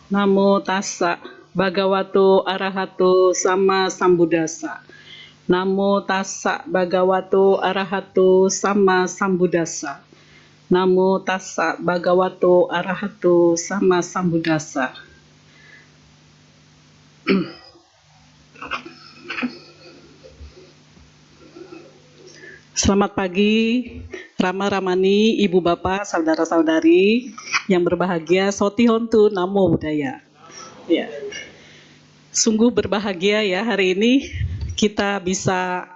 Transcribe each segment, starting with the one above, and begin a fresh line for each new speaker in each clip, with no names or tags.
Namo tassa bhagavato arahato sama sambuddhassa. Namo tassa bhagavato arahato sama sambuddhassa. Namo tassa bhagavato arahato sama sambuddhassa. Selamat pagi, Rama Ramani, Ibu Bapak, Saudara-saudari yang berbahagia. Soti Hontu, Namo Buddhaya. Ya, sungguh berbahagia ya hari ini kita bisa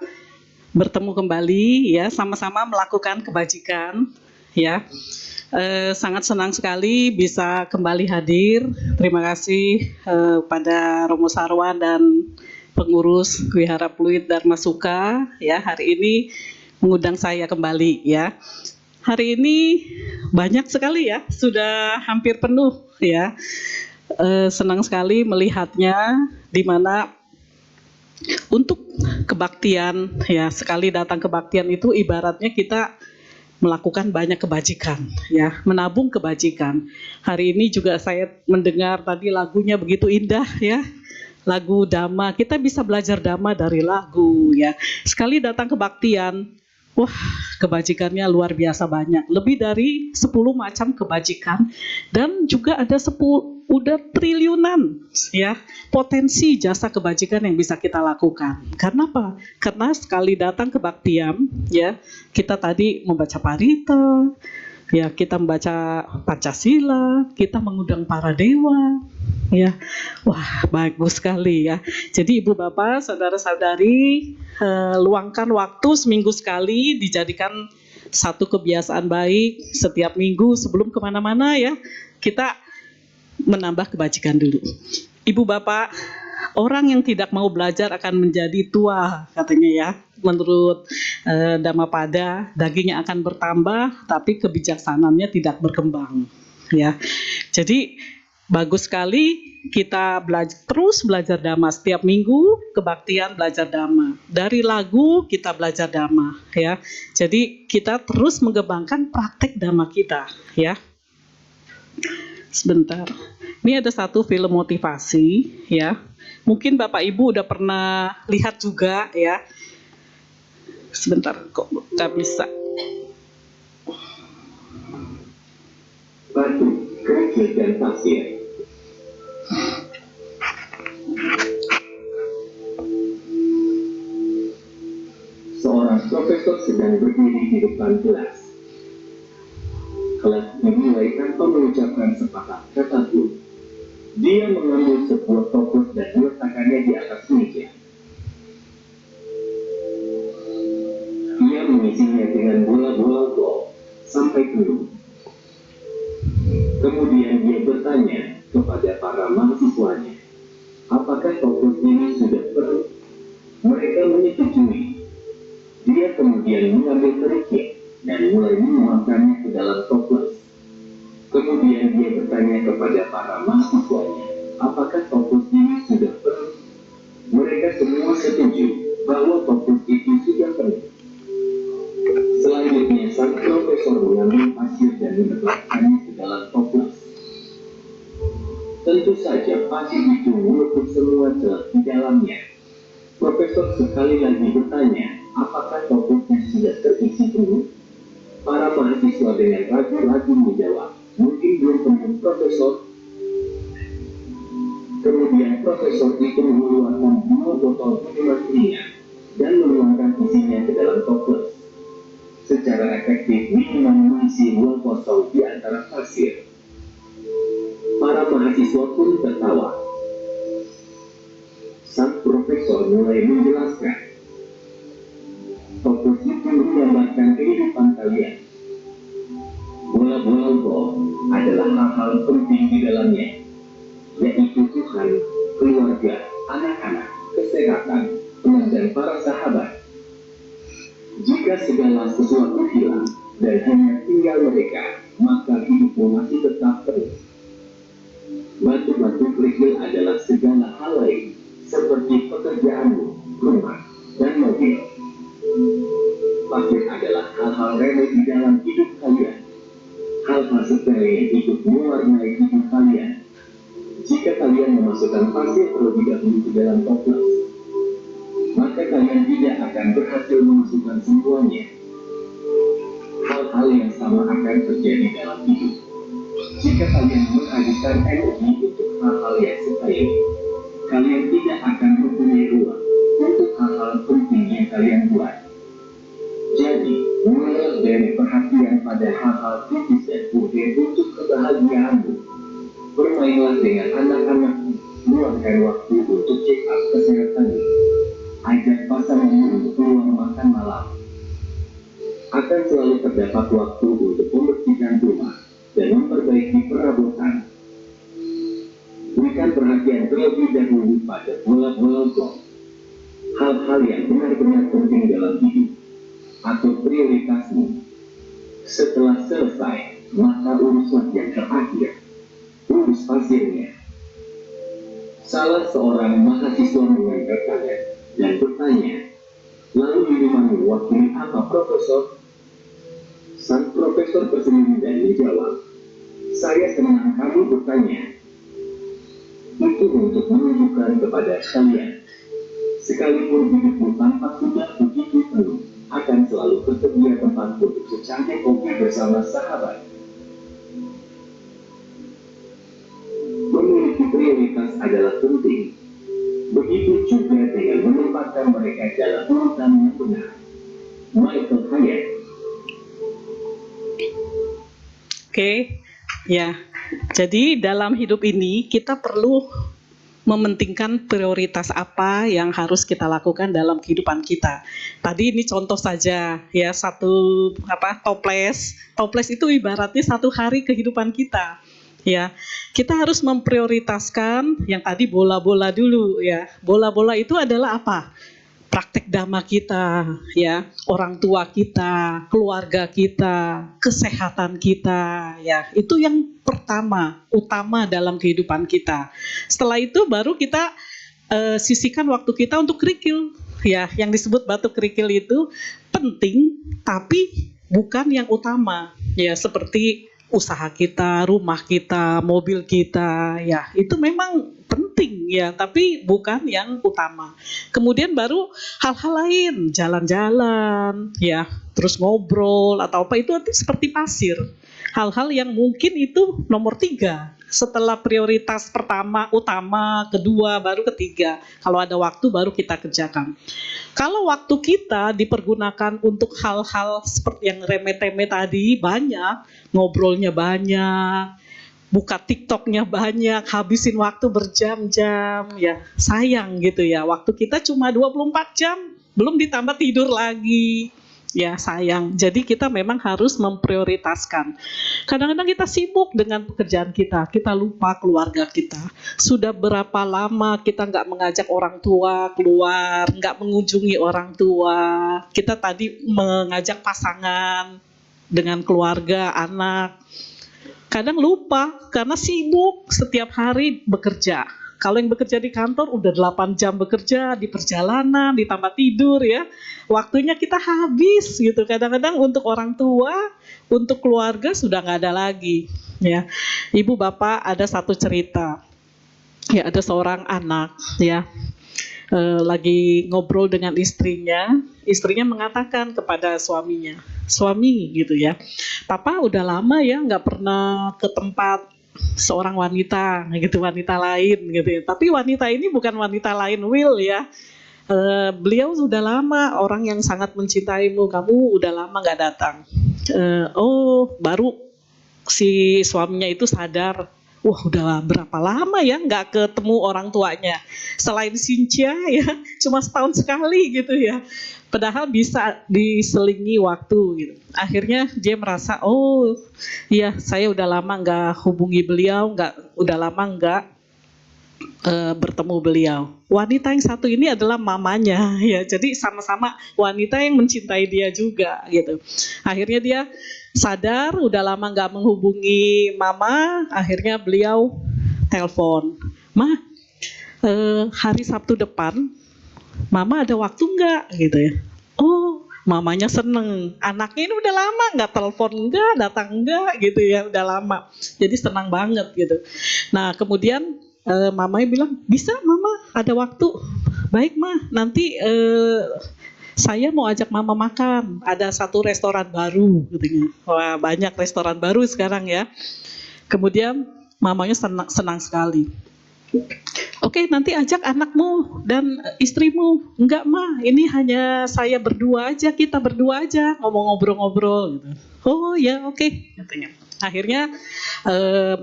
bertemu kembali ya, sama-sama melakukan kebajikan ya. Sangat senang sekali bisa kembali hadir. Terima kasih pada Romo Sarwan dan pengurus Wihara Pluit Dharma Suka ya, hari ini mengundang saya kembali ya. Hari ini banyak sekali ya, sudah hampir penuh ya. Senang sekali melihatnya, di mana untuk kebaktian ya, sekali datang kebaktian itu ibaratnya kita melakukan banyak kebajikan ya, menabung kebajikan. Hari ini juga saya mendengar tadi lagunya begitu indah ya, lagu Dhamma. Kita bisa belajar Dhamma dari lagu ya. Sekali datang kebaktian, wah, kebajikannya luar biasa banyak. Lebih dari 10 macam kebajikan, dan juga ada 10, udah triliunan ya, potensi jasa kebajikan yang bisa kita lakukan. Karena apa? Karena sekali datang kebaktian ya, kita tadi membaca parita, ya, kita membaca Pancasila, kita mengundang para dewa ya. Wah, bagus sekali ya. Jadi Ibu Bapak, Saudara-saudari, luangkan waktu seminggu sekali, dijadikan satu kebiasaan baik setiap minggu sebelum kemana-mana ya, kita menambah kebajikan dulu. Ibu Bapak, orang yang tidak mau belajar akan menjadi tua katanya ya. Menurut Dhammapada, dagingnya akan bertambah tapi kebijaksanaannya tidak berkembang ya. Jadi bagus sekali kita terus belajar Dhamma setiap minggu, kebaktian belajar Dhamma. Dari lagu kita belajar Dhamma ya. Jadi kita terus mengembangkan praktek Dhamma kita ya. Sebentar. Ini ada satu film motivasi ya. Mungkin Bapak Ibu udah pernah lihat juga ya. Sebentar, kok nggak bisa.
Batu, kerikil dan pasir. Seorang profesor sedang berdiri di depan kelas. Kelas dimulai tanpa mengucapkan sepatah kata pun. Dia mengambil sebuah toples dan meletakkannya di atas meja. Ia mengisinya dengan bola-bola gol sampai penuh. Kemudian dia bertanya kepada para mahasiswanya, apakah toples ini sudah penuh? Mereka menyetujui. Dia kemudian mengambil kerikil dan mulai menuangkannya ke dalam toples. Kemudian dia bertanya kepada para mahasiswanya, apakah toples ini sudah penuh? Mereka semua setuju bahwa toples itu sudah penuh. Selanjutnya sang profesor mengambil pasir dan meletakkannya ke dalam toples. Tentu saja pasir itu menutup semua celah di dalamnya. Profesor sekali lagi bertanya, apakah toplesnya sudah terisi penuh? Para mahasiswa dengan ragu-ragu menjawab, mungkin belum penuh, Profesor. Kemudian profesor itu mengeluarkan 2 botol minuman ringan dan menuangkan isinya ke dalam toples. Secara efektif minuman mengisi ruang kosong di antara pasir. Para mahasiswa pun tertawa. Sang profesor mulai menjelaskan, toples itu menggambarkan kehidupan kalian. Bola-bola gol adalah hal-hal penting di dalamnya, yaitu Tuhan, keluarga, anak-anak, kesehatan, teman dan para sahabat. Jika segala sesuatu hilang dan hanya tinggal mereka, maka hidupmu masih tetap penuh. Batu-batu kerikil adalah segala hal lain, seperti pekerjaanmu, rumah, dan hal-hal remeh di dalam hidup kalian, hal-hal sepele yang ikut mewarnai hidup kalian. Jika kalian memasukkan pasir terlebih dahulu ke dalam toples, maka kalian tidak akan berhasil memasukkan semuanya. Hal-hal yang sama akan terjadi dalam hidup. Jika kalian menghabiskan energi untuk hal-hal yang sepele, kalian tidak akan mempunyai ruang untuk hal-hal penting yang kalian buat. Jadi, mulailah dari perhatian pada hal-hal kritis dan urgen untuk kebahagiaanmu. Bermainlah dengan anak-anakmu, luangkan waktu untuk check up kesehatanmu. Ajak pasanganmu untuk ruang makan malam. Akan selalu terdapat waktu untuk membersihkan rumah dan memperbaiki perabotan. Berikan perhatian terlebih dahulu pada bola-bola golf. Hal-hal yang benar-benar penting dalam hidup atau prioritasmu. Setelah selesai, maka uruslah yang terakhir. Urus pasirnya. Salah seorang mahasiswa mengangkat tangan dan bertanya, lalu minumanmu wakili apa, Profesor? Sang profesor tersenyum dan menjawab, saya senang kamu bertanya. Itu untuk menunjukkan kepada kalian, sekalipun hidupmu tampak tidak begitu penuh, akan selalu tersedia tempat untuk secangkir kopi bersama sahabat. Memiliki prioritas adalah penting. Begitu juga dengan menempatkan mereka dalam urutan yang benar. Michael Hyatt.
Oke, ya. Jadi dalam hidup ini kita perlu mementingkan prioritas apa yang harus kita lakukan dalam kehidupan kita. Tadi ini contoh saja ya, toples. Toples itu ibaratnya satu hari kehidupan kita. Ya, kita harus memprioritaskan yang tadi bola-bola dulu ya. Bola-bola itu adalah apa? Praktek dhamma kita, ya, orang tua kita, keluarga kita, kesehatan kita, ya, itu yang pertama, utama dalam kehidupan kita. Setelah itu baru kita sisihkan waktu kita untuk kerikil, ya, yang disebut batu kerikil itu penting, tapi bukan yang utama, ya, seperti usaha kita, rumah kita, mobil kita, ya, itu memang penting ya, tapi bukan yang utama. Kemudian baru hal-hal lain, jalan-jalan, ya, terus ngobrol atau apa itu seperti pasir. Hal-hal yang mungkin itu nomor 3. Setelah prioritas pertama, utama, kedua, baru ketiga. Kalau ada waktu baru kita kerjakan. Kalau waktu kita dipergunakan untuk hal-hal seperti yang remeh-temeh tadi, banyak, ngobrolnya banyak, buka TikToknya banyak, habisin waktu berjam-jam, ya sayang gitu ya. Waktu kita cuma 24 jam, belum ditambah tidur lagi. Ya sayang, jadi kita memang harus memprioritaskan. Kadang-kadang kita sibuk dengan pekerjaan kita lupa keluarga kita. Sudah berapa lama kita nggak mengajak orang tua keluar, nggak mengunjungi orang tua. Kita tadi mengajak pasangan dengan keluarga, anak. Kadang lupa karena sibuk setiap hari bekerja. Kalau yang bekerja di kantor udah 8 jam bekerja, di perjalanan, ditambah tidur ya. Waktunya kita habis gitu. Kadang-kadang untuk orang tua, untuk keluarga sudah nggak ada lagi. Ya, ibu bapak ada satu cerita. Ya, ada seorang anak ya, lagi ngobrol dengan istrinya. Istrinya mengatakan kepada suaminya, suami gitu ya, papa udah lama ya nggak pernah ke tempat seorang wanita gitu, wanita lain gitu ya. Tapi wanita ini bukan wanita lain Will ya. Beliau sudah lama, orang yang sangat mencintaimu, kamu udah lama nggak datang. Oh, baru si suaminya itu sadar, wah udah berapa lama ya nggak ketemu orang tuanya. Selain Cynthia ya, cuma setahun sekali gitu ya. Padahal bisa diselingi waktu gitu. Akhirnya dia merasa, oh iya saya udah lama nggak hubungi beliau, udah lama nggak bertemu beliau. Wanita yang satu ini adalah mamanya ya. Jadi sama-sama wanita yang mencintai dia juga gitu. Akhirnya dia sadar udah lama nggak menghubungi mama. Akhirnya beliau telepon, Ma, hari Sabtu depan Mama ada waktu nggak gitu ya. Oh Mamanya seneng, anaknya ini udah lama nggak telepon, nggak datang, nggak gitu ya, udah lama. Jadi senang banget gitu. Nah kemudian mamanya bilang, bisa mama, ada waktu. Baik mah, nanti saya mau ajak mama makan. Ada satu restoran baru, katanya. Wah banyak restoran baru sekarang ya. Kemudian mamanya senang sekali. Oke, nanti ajak anakmu dan istrimu. Enggak mah, ini hanya saya berdua aja, kita berdua aja ngomong ngobrol-ngobrol gitu. Oh ya oke, katanya. Akhirnya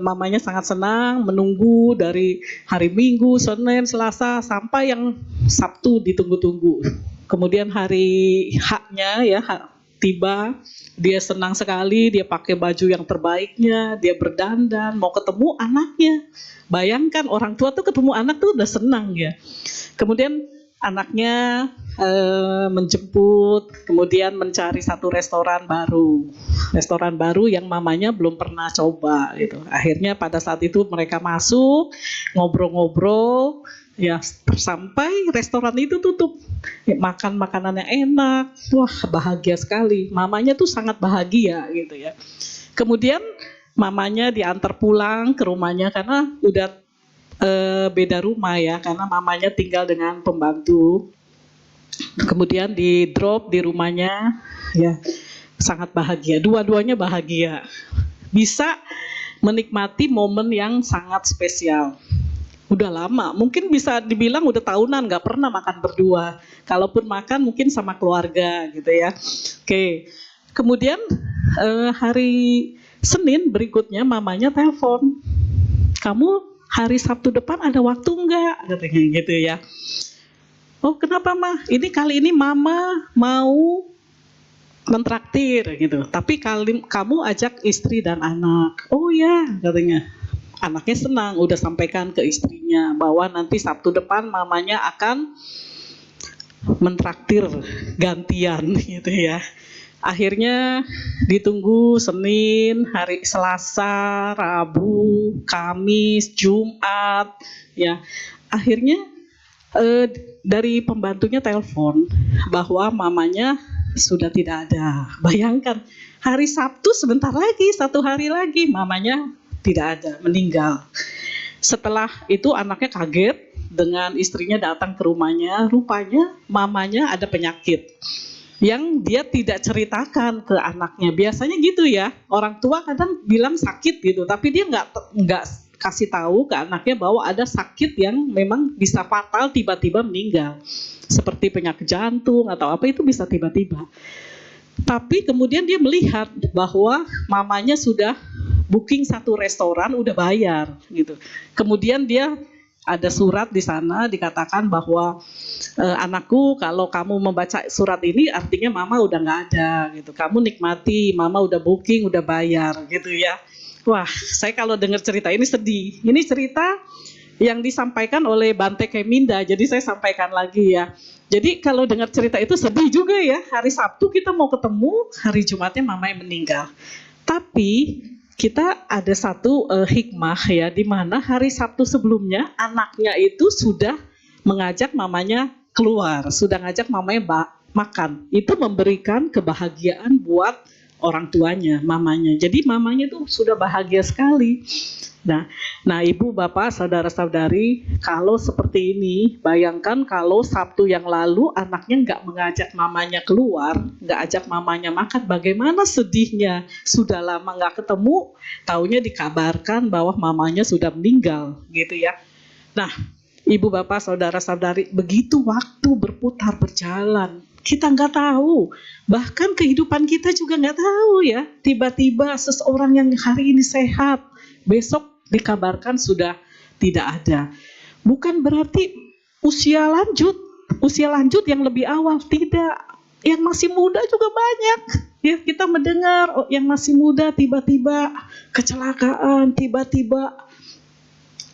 mamanya sangat senang menunggu dari hari Minggu, Senin, Selasa sampai yang Sabtu ditunggu-tunggu. Kemudian hari haknya ya tiba, dia senang sekali, dia pakai baju yang terbaiknya, dia berdandan, mau ketemu anaknya. Bayangkan orang tua tuh ketemu anak tuh udah senang ya. Kemudian anaknya menjemput, kemudian mencari satu restoran baru yang mamanya belum pernah coba gitu. Akhirnya pada saat itu mereka masuk, ngobrol-ngobrol, ya sampai restoran itu tutup. Makan makanan yang enak, wah bahagia sekali. Mamanya tuh sangat bahagia gitu ya. Kemudian mamanya diantar pulang ke rumahnya karena udah beda rumah ya, karena mamanya tinggal dengan pembantu. Kemudian di drop di rumahnya, ya sangat bahagia. Dua-duanya bahagia, bisa menikmati momen yang sangat spesial. Udah lama, mungkin bisa dibilang udah tahunan nggak pernah makan berdua. Kalaupun makan mungkin sama keluarga gitu ya. Oke, kemudian hari Senin berikutnya mamanya telepon, kamu hari Sabtu depan ada waktu nggak? Katanya gitu ya. Oh kenapa mah? Ini kali ini mama mau mentraktir gitu. Tapi kali kamu ajak istri dan anak. Oh ya katanya. Anaknya senang, udah sampaikan ke istrinya bahwa nanti Sabtu depan mamanya akan mentraktir gantian gitu ya. Akhirnya ditunggu Senin, hari Selasa, Rabu, Kamis, Jumat, ya. Akhirnya dari pembantunya telepon bahwa mamanya sudah tidak ada. Bayangkan, hari Sabtu sebentar lagi, 1 hari lagi, mamanya tidak ada, meninggal. Setelah itu anaknya kaget dengan istrinya datang ke rumahnya, rupanya mamanya ada penyakit yang dia tidak ceritakan ke anaknya. Biasanya gitu ya, orang tua kadang bilang sakit gitu, tapi dia nggak kasih tahu ke anaknya bahwa ada sakit yang memang bisa fatal, tiba-tiba meninggal, seperti penyakit jantung atau apa, itu bisa tiba-tiba. Tapi kemudian dia melihat bahwa mamanya sudah booking satu restoran, udah bayar gitu. Kemudian dia ada surat di sana dikatakan bahwa anakku, kalau kamu membaca surat ini artinya mama udah nggak ada gitu. Kamu nikmati, mama udah booking, udah bayar gitu ya. Wah, saya kalau dengar cerita ini sedih. Ini cerita yang disampaikan oleh Bante Keminda, jadi saya sampaikan lagi ya. Jadi kalau dengar cerita itu sedih juga ya. Hari Sabtu kita mau ketemu, hari Jumatnya mamanya meninggal. Tapi kita ada satu hikmah ya, di mana hari Sabtu sebelumnya anaknya itu sudah mengajak mamanya keluar, sudah ngajak mamanya makan. Itu memberikan kebahagiaan buat orang tuanya, mamanya. Jadi mamanya itu sudah bahagia sekali. Nah, ibu, bapak, saudara-saudari, kalau seperti ini, bayangkan kalau Sabtu yang lalu anaknya nggak mengajak mamanya keluar, nggak ajak mamanya makan, bagaimana sedihnya. Sudah lama nggak ketemu, taunya dikabarkan bahwa mamanya sudah meninggal, gitu ya. Nah, ibu, bapak, saudara-saudari, begitu waktu berputar berjalan, kita nggak tahu, bahkan kehidupan kita juga nggak tahu ya. Tiba-tiba seseorang yang hari ini sehat, besok dikabarkan sudah tidak ada. Bukan berarti usia lanjut yang lebih awal, tidak. Yang masih muda juga banyak. Ya, kita mendengar yang masih muda tiba-tiba kecelakaan, tiba-tiba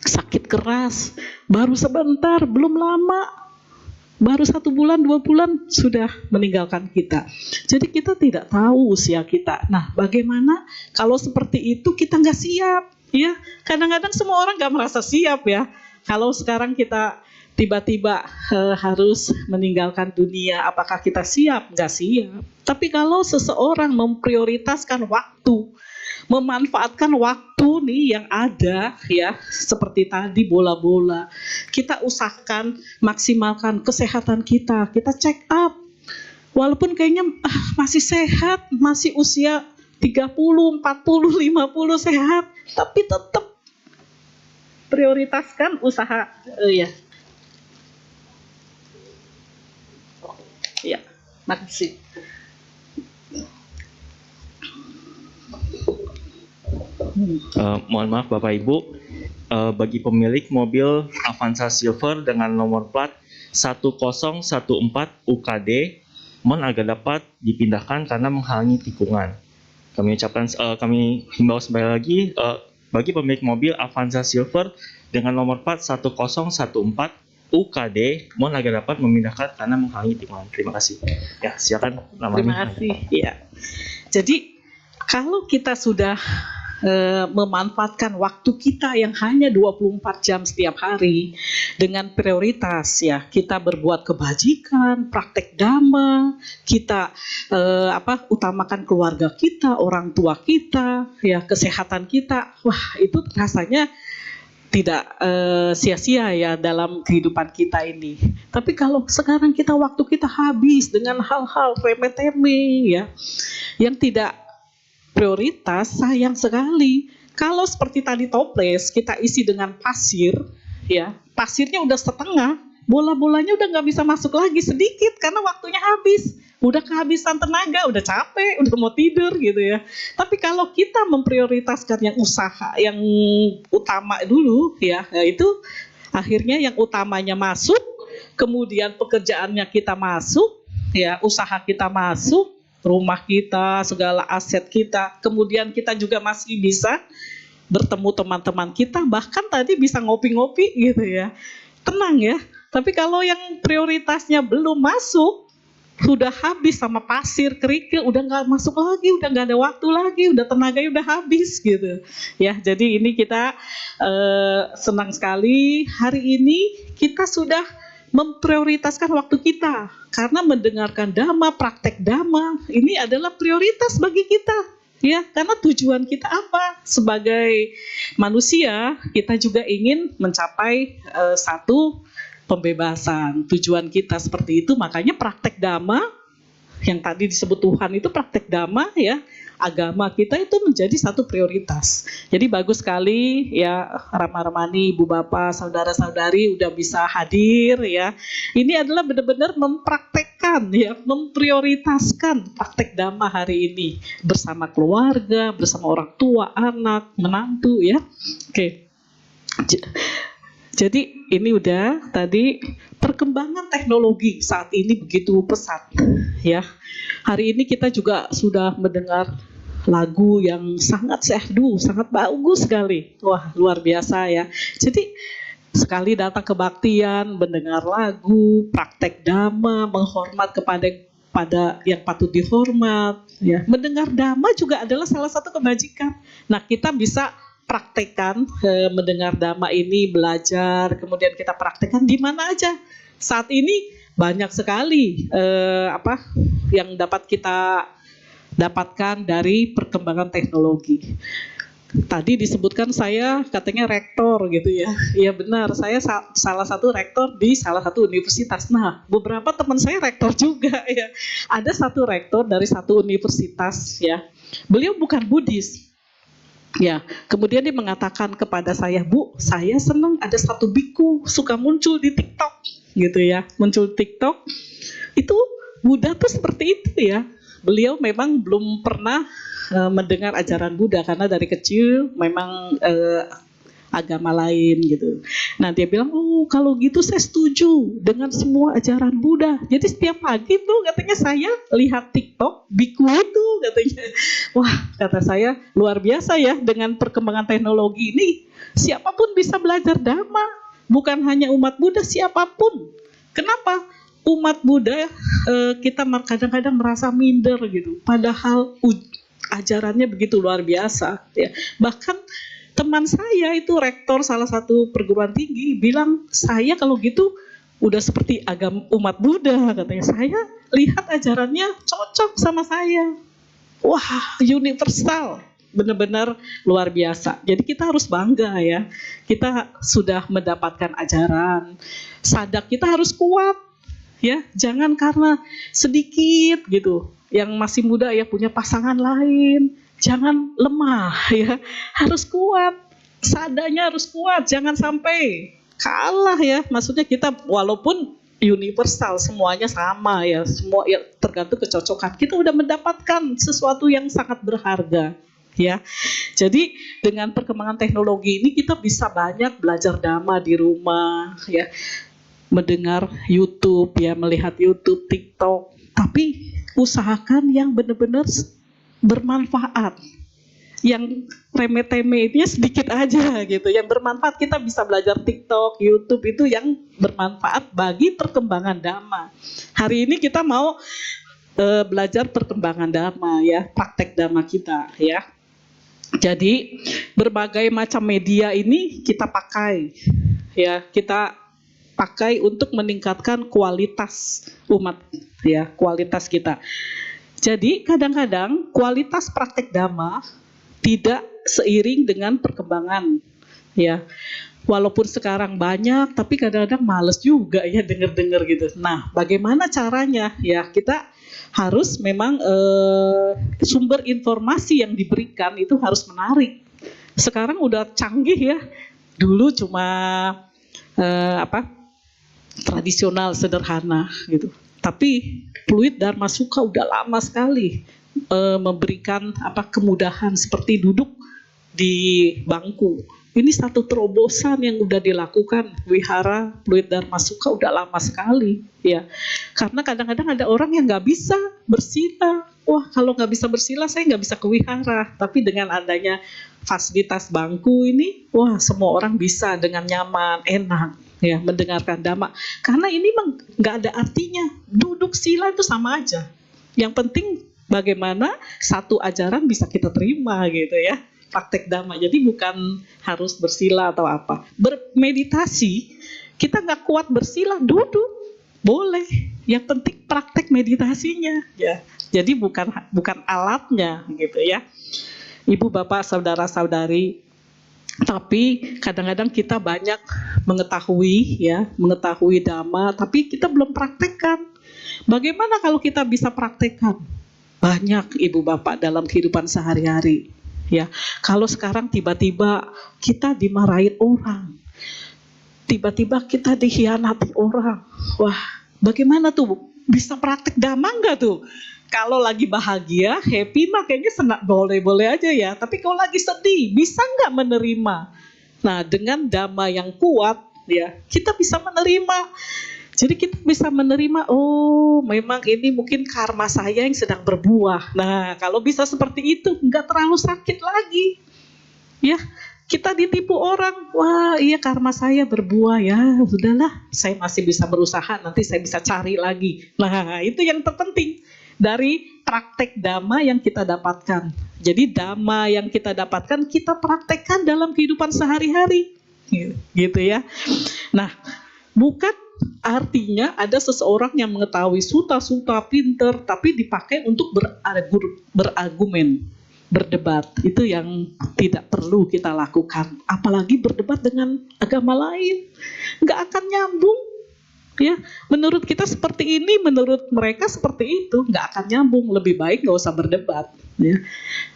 sakit keras, baru sebentar, belum lama, baru 1 bulan, 2 bulan sudah meninggalkan kita. Jadi kita tidak tahu usia kita. Nah, bagaimana kalau seperti itu kita nggak siap? Ya, kadang-kadang semua orang nggak merasa siap ya. Kalau sekarang kita tiba-tiba harus meninggalkan dunia, apakah kita siap? Nggak siap. Tapi kalau seseorang memprioritaskan waktu, memanfaatkan waktu nih yang ada ya, seperti tadi bola-bola, kita usahakan maksimalkan kesehatan kita, kita check up. Walaupun kayaknya masih sehat, masih usia 30, 40, 50 sehat, tapi tetap prioritaskan usaha ya. Ya, makasih.
Mohon maaf Bapak Ibu, bagi pemilik mobil Avanza Silver dengan nomor plat 1014 UKD, mohon agar dapat dipindahkan karena menghalangi tikungan. Kami himbau sekali lagi, bagi pemilik mobil Avanza Silver dengan nomor plat 1014 UKD, mohon agar dapat memindahkan karena menghalangi tikungan. Terima kasih. Ya, silakan.
Terima kasih. Ya. Jadi kalau kita sudah memanfaatkan waktu kita yang hanya 24 jam setiap hari dengan prioritas ya, kita berbuat kebajikan, praktek dhamma, kita utamakan keluarga kita, orang tua kita, ya kesehatan kita. Wah, itu rasanya tidak sia-sia ya dalam kehidupan kita ini. Tapi kalau sekarang waktu kita habis dengan hal-hal remeh-temeh ya, yang tidak prioritas, sayang sekali. Kalau seperti tadi toples kita isi dengan pasir, ya pasirnya udah setengah, bola-bolanya udah nggak bisa masuk lagi, sedikit karena waktunya habis, udah kehabisan tenaga, udah capek, udah mau tidur gitu ya. Tapi kalau kita memprioritaskan yang usaha, yang utama dulu ya, itu akhirnya yang utamanya masuk, kemudian pekerjaannya kita masuk, ya usaha kita masuk, rumah kita, segala aset kita, kemudian kita juga masih bisa bertemu teman-teman kita, bahkan tadi bisa ngopi-ngopi gitu ya, tenang ya. Tapi kalau yang prioritasnya belum masuk, sudah habis sama pasir, kerikil, udah nggak masuk lagi, udah nggak ada waktu lagi, udah tenaganya udah habis gitu ya. Jadi ini kita senang sekali hari ini kita sudah memprioritaskan waktu kita, karena mendengarkan dhamma, praktek dhamma ini adalah prioritas bagi kita ya, karena tujuan kita apa? Sebagai manusia kita juga ingin mencapai satu pembebasan, tujuan kita seperti itu. Makanya praktek dhamma yang tadi disebut Tuhan itu praktek dhamma ya, agama kita itu menjadi satu prioritas. Jadi bagus sekali ya Rama-Ramani, Ibu Bapak, saudara-saudari udah bisa hadir ya. Ini adalah benar-benar mempraktekkan ya, memprioritaskan praktek dhamma hari ini bersama keluarga, bersama orang tua, anak, menantu ya. Oke. Jadi ini udah tadi perkembangan teknologi saat ini begitu pesat ya. Hari ini kita juga sudah mendengar lagu yang sangat syahdu, sangat bagus sekali. Wah, luar biasa ya. Jadi sekali datang kebaktian, mendengar lagu, praktek dhamma, menghormat pada yang patut dihormat ya. Mendengar dhamma juga adalah salah satu kebajikan. Nah, kita bisa praktekkan mendengar dhamma ini, belajar, kemudian kita praktekkan di mana aja. Saat ini banyak sekali yang dapat kita dapatkan dari perkembangan teknologi. Tadi disebutkan saya katanya rektor gitu ya. Iya benar, saya salah satu rektor di salah satu universitas. Nah, beberapa teman saya rektor juga ya. Ada satu rektor dari satu universitas ya. Beliau bukan Buddhis. Ya, kemudian dia mengatakan kepada saya, Bu, saya senang ada satu biku suka muncul di TikTok, gitu ya, muncul TikTok. Itu Buddha tuh seperti itu ya. Beliau memang belum pernah mendengar ajaran Buddha karena dari kecil memang agama lain gitu. Nah dia bilang, oh kalau gitu saya setuju dengan semua ajaran Buddha. Jadi setiap pagi tuh katanya saya lihat TikTok biku itu katanya. Wah kata saya luar biasa ya, dengan perkembangan teknologi ini siapapun bisa belajar dhamma. Bukan hanya umat Buddha, siapapun. Kenapa? Umat Buddha kita kadang-kadang merasa minder gitu. Padahal ajarannya begitu luar biasa ya. Bahkan Teman saya itu rektor salah satu perguruan tinggi bilang, saya kalau gitu udah seperti agama umat Buddha katanya. Saya lihat ajarannya cocok sama saya. Wah, universal. Benar-benar luar biasa. Jadi kita harus bangga ya. Kita sudah mendapatkan ajaran. Sadak kita harus kuat. Ya, jangan karena sedikit gitu. Yang masih muda ya punya pasangan lain. Jangan lemah ya. Harus kuat. Sadanya harus kuat. Jangan sampai kalah ya. Maksudnya kita walaupun universal, semuanya sama ya, semua ya tergantung kecocokan. Kita udah mendapatkan sesuatu yang sangat berharga ya. Jadi dengan perkembangan teknologi ini kita bisa banyak belajar dhamma di rumah ya, mendengar YouTube ya, melihat YouTube, TikTok, tapi usahakan yang benar-benar bermanfaat. Yang remeh-temehnya sedikit aja gitu. Yang bermanfaat, kita bisa belajar TikTok, YouTube itu yang bermanfaat bagi perkembangan dhamma. Hari ini kita mau belajar perkembangan dhamma ya, praktek dhamma kita ya. Jadi berbagai macam media ini kita pakai ya, kita pakai untuk meningkatkan kualitas umat ya, kualitas kita. Jadi kadang-kadang kualitas praktek dhamma tidak seiring dengan perkembangan ya. Walaupun sekarang banyak, tapi kadang-kadang males juga ya denger-denger gitu. Nah, bagaimana caranya? Ya, kita harus memang sumber informasi yang diberikan itu harus menarik. Sekarang udah canggih ya. Dulu cuma tradisional, sederhana gitu. Tapi Fluid Dharma Sukha udah lama sekali memberikan kemudahan seperti duduk di bangku. Ini satu terobosan yang udah dilakukan Wihara Fluid Dharma Sukha udah lama sekali ya. Karena kadang-kadang ada orang yang nggak bisa bersila. Wah, kalau nggak bisa bersila saya nggak bisa ke wihara. Tapi dengan adanya fasilitas bangku ini, wah semua orang bisa dengan nyaman, enak ya mendengarkan dhamma. Karena ini nggak ada artinya. Duduk sila itu sama aja. Yang penting bagaimana satu ajaran bisa kita terima gitu ya, praktek dhamma. Jadi bukan harus bersila atau apa. Bermeditasi, kita nggak kuat bersila, duduk boleh. Yang penting praktek meditasinya ya. Jadi bukan alatnya gitu ya. Ibu bapak saudara-saudari, tapi kadang-kadang kita banyak mengetahui dhamma, tapi kita belum praktekkan. Bagaimana kalau kita bisa praktekkan? Banyak ibu bapak dalam kehidupan sehari-hari ya. Kalau sekarang tiba-tiba kita dimarahin orang, tiba-tiba kita dikhianati orang, wah bagaimana tuh? Bisa praktek dhamma enggak tuh? Kalau lagi bahagia, happy mah kayaknya senang, boleh-boleh aja ya. Tapi kalau lagi sedih, bisa nggak menerima? Nah, dengan dhamma yang kuat ya, kita bisa menerima. Jadi kita bisa menerima, oh memang ini mungkin karma saya yang sedang berbuah. Nah, kalau bisa seperti itu, nggak terlalu sakit lagi. Ya, kita ditipu orang, wah iya karma saya berbuah ya, sudahlah, saya masih bisa berusaha, nanti saya bisa cari lagi. Nah, itu yang terpenting dari praktek dhamma yang kita dapatkan. Jadi dhamma yang kita dapatkan, kita praktekkan dalam kehidupan sehari-hari. Gitu ya. Nah, bukan artinya ada seseorang yang mengetahui suta-suta pinter, tapi dipakai untuk berargumen, berdebat. Itu yang tidak perlu kita lakukan. Apalagi berdebat dengan agama lain, nggak akan nyambung. Ya, menurut kita seperti ini, menurut mereka seperti itu, nggak akan nyambung. Lebih baik nggak usah berdebat. Ya.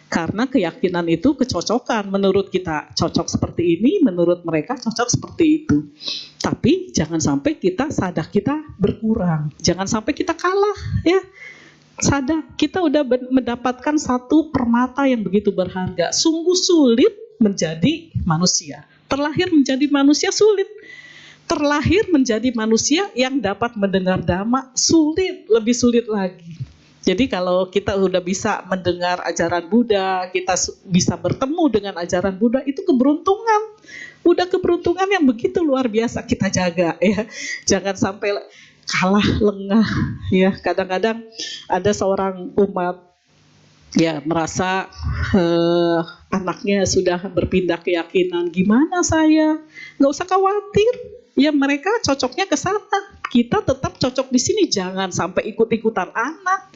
Karena keyakinan itu kecocokan. Menurut kita cocok seperti ini, menurut mereka cocok seperti itu. Tapi jangan sampai sadak kita berkurang. Jangan sampai kita kalah. Ya, sadak kita udah mendapatkan satu permata yang begitu berharga. Sungguh sulit menjadi manusia. Terlahir menjadi manusia sulit. Terlahir menjadi manusia yang dapat mendengar dhamma sulit, lebih sulit lagi. Jadi kalau kita udah bisa mendengar ajaran Buddha, kita bisa bertemu dengan ajaran Buddha, itu keberuntungan. Udah keberuntungan yang begitu luar biasa, kita jaga ya. Jangan sampai kalah, lengah ya. Kadang-kadang ada seorang umat ya merasa anaknya sudah berpindah keyakinan, gimana saya? Nggak usah khawatir, ya mereka cocoknya ke sana, kita tetap cocok di sini, jangan sampai ikut-ikutan anak,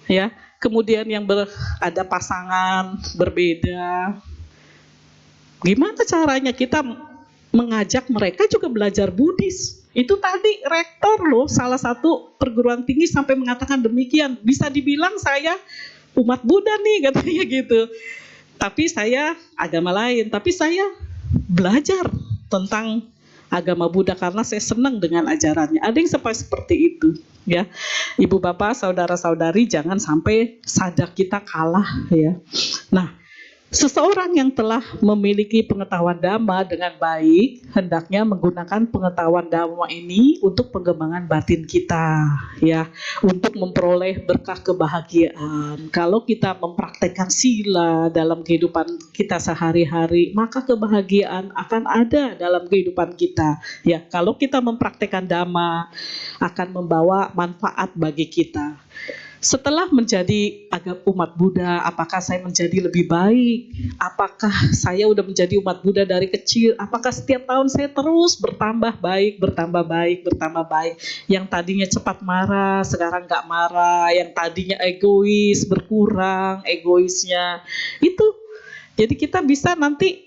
ya. Kemudian yang ada pasangan berbeda, gimana caranya kita mengajak mereka juga belajar Buddhis? Itu tadi rektor loh, salah satu perguruan tinggi sampai mengatakan demikian. Bisa dibilang saya umat Buddha nih katanya gitu. Tapi saya agama lain, tapi saya belajar tentang agama Buddha karena saya senang dengan ajarannya. Ada yang seperti itu, ya. Ibu bapak, saudara-saudari, jangan sampai sadar kita kalah, ya. Nah, seseorang yang telah memiliki pengetahuan Dhamma dengan baik, hendaknya menggunakan pengetahuan Dhamma ini untuk pengembangan batin kita, ya, untuk memperoleh berkah kebahagiaan. Kalau kita mempraktekkan sila dalam kehidupan kita sehari-hari, maka kebahagiaan akan ada dalam kehidupan kita. Ya, kalau kita mempraktekkan Dhamma, akan membawa manfaat bagi kita. Setelah menjadi umat Buddha, apakah saya menjadi lebih baik? Apakah saya udah menjadi umat Buddha dari kecil? Apakah setiap tahun saya terus bertambah baik, bertambah baik, bertambah baik? Yang tadinya cepat marah, sekarang nggak marah. Yang tadinya egois, berkurang egoisnya. Itu, jadi kita bisa nanti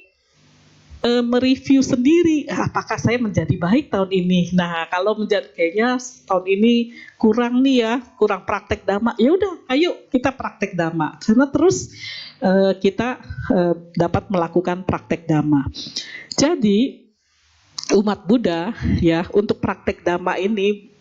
mereview sendiri, apakah saya menjadi baik tahun ini. Nah, kalau menjadi kayaknya tahun ini kurang nih ya, kurang praktek Dhamma, ya udah, ayo kita praktek Dhamma, karena terus kita dapat melakukan praktek Dhamma. Jadi umat Buddha, ya, untuk praktek Dhamma ini,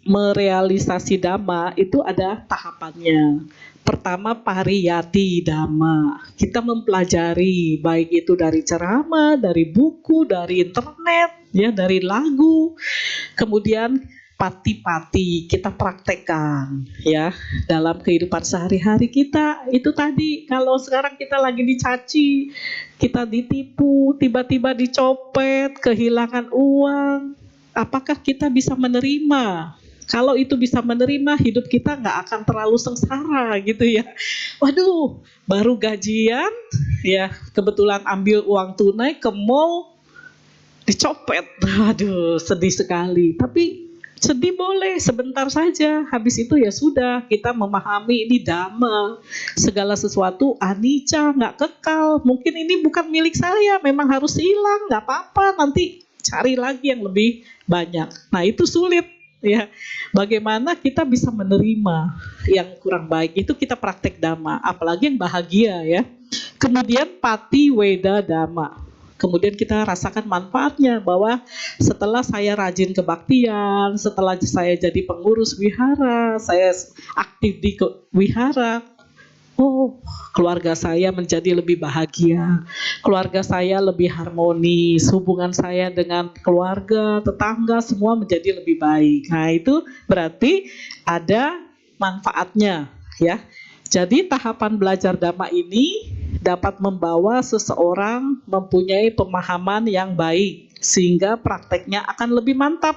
merealisasi Dhamma itu ada tahapannya. Pertama, pariyati Dhamma. Kita mempelajari, baik itu dari ceramah, dari buku, dari internet, ya, dari lagu. Kemudian pati-pati kita praktekkan, ya, dalam kehidupan sehari-hari kita. Itu tadi, kalau sekarang kita lagi dicaci, kita ditipu, tiba-tiba dicopet, kehilangan uang, apakah kita bisa menerima? Kalau itu bisa menerima, hidup kita nggak akan terlalu sengsara gitu ya. Waduh, baru gajian, ya, kebetulan ambil uang tunai ke mall, dicopet. Waduh, sedih sekali. Tapi sedih boleh, sebentar saja. Habis itu ya sudah, kita memahami ini Dhamma. Segala sesuatu anicca, nggak kekal. Mungkin ini bukan milik saya, memang harus hilang, nggak apa-apa. Nanti cari lagi yang lebih banyak. Nah, itu sulit, ya. Bagaimana kita bisa menerima yang kurang baik, itu kita praktek Dhamma, apalagi yang bahagia, ya. Kemudian pati weda Dhamma, kemudian kita rasakan manfaatnya, bahwa setelah saya rajin kebaktian, setelah saya jadi pengurus wihara, saya aktif di wihara, oh, keluarga saya menjadi lebih bahagia, keluarga saya lebih harmonis, hubungan saya dengan keluarga, tetangga, semua menjadi lebih baik. Nah, itu berarti ada manfaatnya, ya. Jadi tahapan belajar Dhamma ini dapat membawa seseorang mempunyai pemahaman yang baik, sehingga prakteknya akan lebih mantap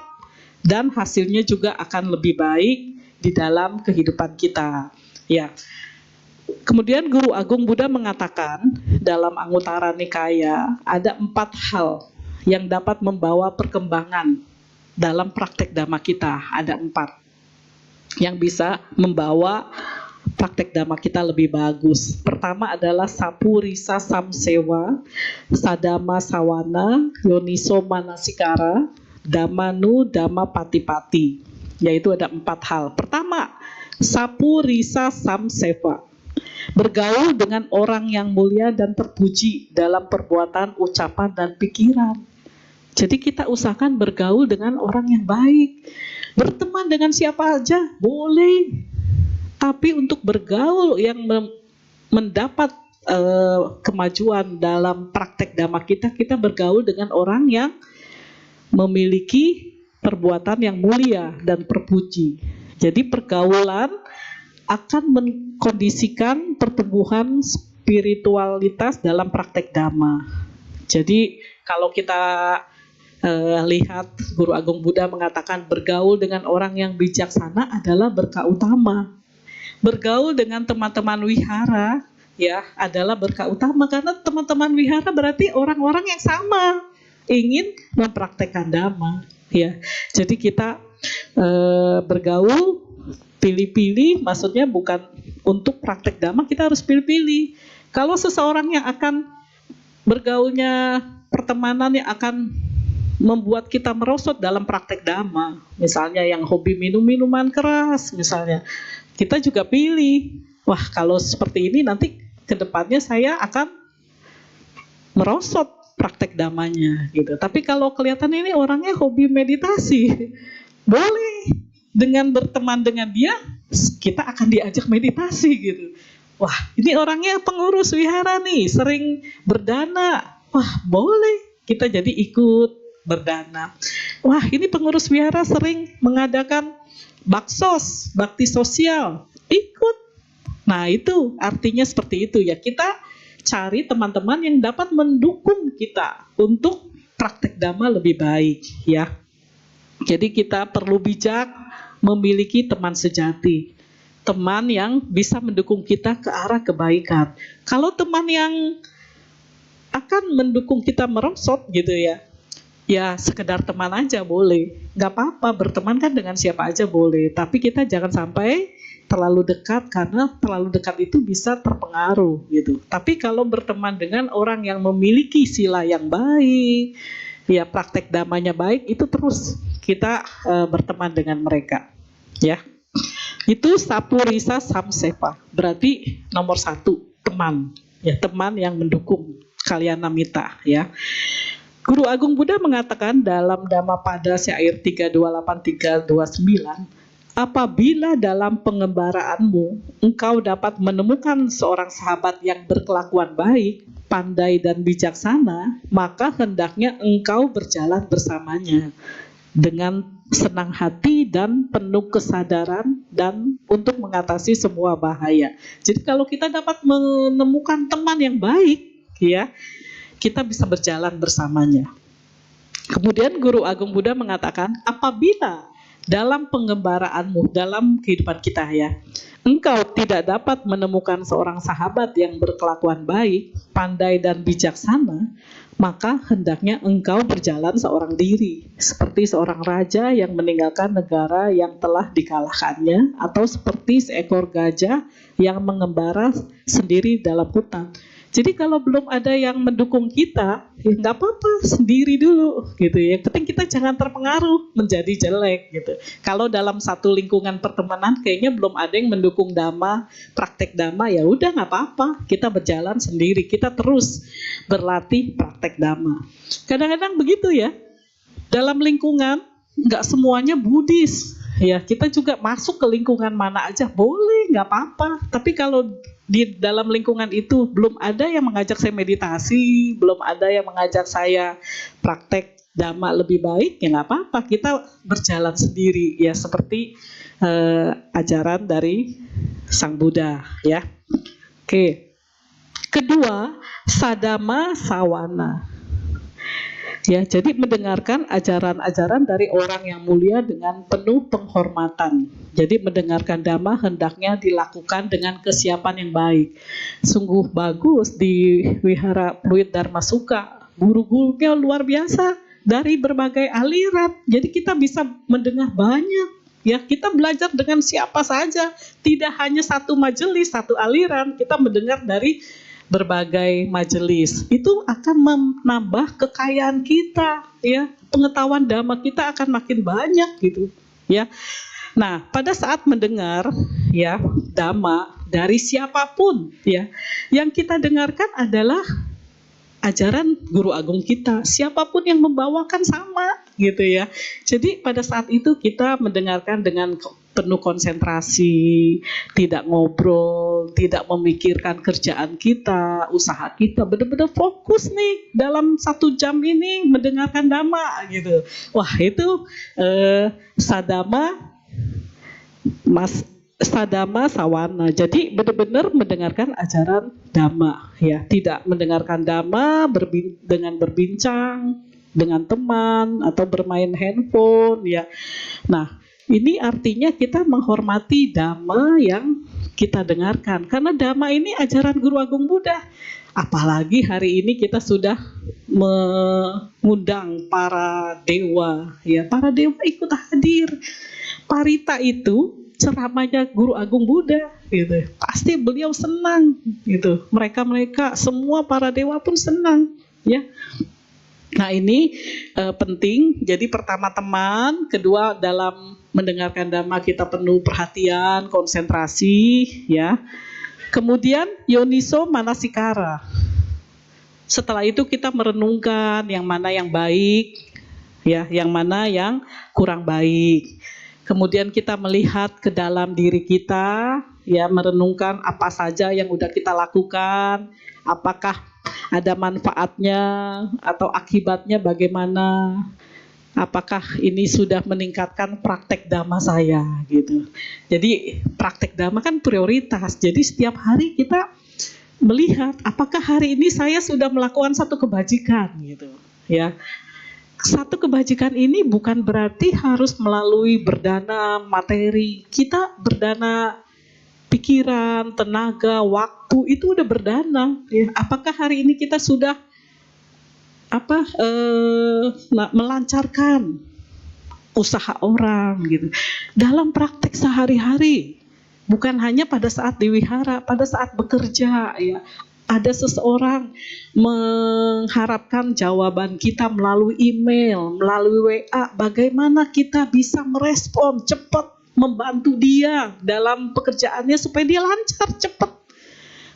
dan hasilnya juga akan lebih baik di dalam kehidupan kita, ya. Kemudian Guru Agung Buddha mengatakan dalam Anguttara Nikaya ada 4 hal yang dapat membawa perkembangan dalam praktek Dhamma kita. Ada 4 yang bisa membawa praktek Dhamma kita lebih bagus. Pertama adalah Sapurisa Samsewa, Sadama Sawana, Yoniso Manasikara, Dhammanu Dhamma Pati-pati. Yaitu ada 4 hal. Pertama, Sapurisa Samsewa, bergaul dengan orang yang mulia dan terpuji dalam perbuatan, ucapan, dan pikiran. Jadi kita usahakan bergaul dengan orang yang baik. Berteman dengan siapa aja boleh, tapi untuk bergaul yang mendapat kemajuan dalam praktek Dhamma kita, kita bergaul dengan orang yang memiliki perbuatan yang mulia dan terpuji. Jadi pergaulan akan mengkondisikan pertumbuhan spiritualitas dalam praktek Dhamma. Jadi kalau kita lihat, Guru Agung Buddha mengatakan bergaul dengan orang yang bijaksana adalah berkah utama. bergaul dengan teman-teman wihara ya adalah berkah utama, karena teman-teman wihara berarti orang-orang yang sama ingin mempraktekkan dhamma ya. Jadi kita bergaul pilih-pilih, maksudnya bukan untuk praktek dhamma, kita harus pilih-pilih. Kalau seseorang yang akan bergaulnya, pertemanan yang akan membuat kita merosot dalam praktek dhamma, misalnya yang hobi minum minuman keras misalnya, kita juga pilih, wah kalau seperti ini nanti kedepannya saya akan merosot praktek dhammanya gitu. Tapi kalau kelihatan ini orangnya hobi meditasi, boleh dengan berteman dengan dia, kita akan diajak meditasi gitu. Wah, ini orangnya pengurus wihara nih, sering berdana. Wah, boleh kita jadi ikut berdana. Wah, ini pengurus wihara sering mengadakan baksos, bakti sosial, ikut. Nah, itu artinya seperti itu ya. Kita cari teman-teman yang dapat mendukung kita untuk praktek dhamma lebih baik ya. Jadi kita perlu bijak memiliki teman sejati, teman yang bisa mendukung kita ke arah kebaikan. Kalau teman yang akan mendukung kita merosot gitu ya, ya sekedar teman aja boleh, nggak apa-apa, berteman kan dengan siapa aja boleh, tapi kita jangan sampai terlalu dekat, karena terlalu dekat itu bisa terpengaruh gitu. Tapi kalau berteman dengan orang yang memiliki sila yang baik, ya praktek dhammanya baik, itu terus kita berteman dengan mereka ya. Itu sapurisa samsepa, berarti nomor 1 teman ya, teman yang mendukung kalyanamita ya. Guru Agung Buddha mengatakan dalam Dhammapada syair 328-329, apabila dalam pengembaraanmu engkau dapat menemukan seorang sahabat yang berkelakuan baik, pandai dan bijaksana, maka hendaknya engkau berjalan bersamanya dengan senang hati dan penuh kesadaran dan untuk mengatasi semua bahaya. Jadi kalau kita dapat menemukan teman yang baik ya, kita bisa berjalan bersamanya. Kemudian Guru Agung Buddha mengatakan, apabila dalam pengembaraanmu, dalam kehidupan kita ya, engkau tidak dapat menemukan seorang sahabat yang berkelakuan baik, pandai dan bijaksana, maka hendaknya engkau berjalan seorang diri, seperti seorang raja yang meninggalkan negara yang telah dikalahkannya, atau seperti seekor gajah yang mengembara sendiri dalam hutan. Jadi kalau belum ada yang mendukung kita, ya nggak apa-apa, sendiri dulu gitu ya. Yang penting kita jangan terpengaruh menjadi jelek gitu. Kalau dalam satu lingkungan pertemanan kayaknya belum ada yang mendukung dhamma, praktek dhamma, ya udah nggak apa-apa, kita berjalan sendiri, kita terus berlatih praktek dhamma. Kadang-kadang begitu ya, dalam lingkungan nggak semuanya Buddhis. Ya, kita juga masuk ke lingkungan mana aja boleh, nggak apa-apa. Tapi kalau di dalam lingkungan itu belum ada yang mengajak saya meditasi, belum ada yang mengajak saya praktek dhamma lebih baik, ya nggak apa-apa, kita berjalan sendiri ya, seperti ajaran dari Sang Buddha ya. Oke. Kedua, sadama sawana. Ya, jadi mendengarkan ajaran-ajaran dari orang yang mulia dengan penuh penghormatan. Jadi mendengarkan dhamma hendaknya dilakukan dengan kesiapan yang baik. Sungguh bagus di Wihara Pluit Dharmasuka, guru-gurunya luar biasa dari berbagai aliran. Jadi kita bisa mendengar banyak. Ya, kita belajar dengan siapa saja, tidak hanya satu majelis, satu aliran. Kita mendengar dari berbagai majelis, itu akan menambah kekayaan kita ya, pengetahuan dhamma kita akan makin banyak gitu ya. Nah, pada saat mendengar ya dhamma dari siapapun ya, yang kita dengarkan adalah ajaran guru agung kita, siapapun yang membawakan sama gitu ya. Jadi pada saat itu kita mendengarkan dengan penuh konsentrasi, tidak ngobrol, tidak memikirkan kerjaan kita, usaha kita, benar-benar fokus nih dalam 1 jam ini mendengarkan dhamma gitu. Wah, itu sadama sawana. Jadi benar-benar mendengarkan ajaran dhamma ya, tidak mendengarkan dhamma dengan berbincang dengan teman atau bermain handphone ya. Nah, ini artinya kita menghormati dhamma yang kita dengarkan. Karena Dhamma ini ajaran Guru Agung Buddha. Apalagi hari ini kita sudah mengundang para dewa, ya, para dewa ikut hadir. Parita itu ceramahnya Guru Agung Buddha, gitu. Pasti beliau senang, gitu. Mereka semua para dewa pun senang, ya. Nah ini penting. Jadi pertama teman, kedua dalam mendengarkan Dhamma kita penuh perhatian, konsentrasi, ya. Kemudian yoniso manasikara. Setelah itu kita merenungkan yang mana yang baik, ya, yang mana yang kurang baik. Kemudian kita melihat ke dalam diri kita, ya, merenungkan apa saja yang udah kita lakukan, apakah ada manfaatnya atau akibatnya bagaimana. Apakah ini sudah meningkatkan praktek Dhamma saya, gitu. Jadi praktek Dhamma kan prioritas. Jadi setiap hari kita melihat apakah hari ini saya sudah melakukan satu kebajikan, gitu, ya. Satu kebajikan ini bukan berarti harus melalui berdana materi. Kita berdana pikiran, tenaga, waktu itu udah berdana, ya. Apakah hari ini kita sudah melancarkan usaha orang, gitu, dalam praktek sehari-hari, bukan hanya pada saat diwihara, pada saat bekerja, ya. Ada seseorang mengharapkan jawaban kita melalui email, melalui WA, bagaimana kita bisa merespon cepat, membantu dia dalam pekerjaannya supaya dia lancar, cepat.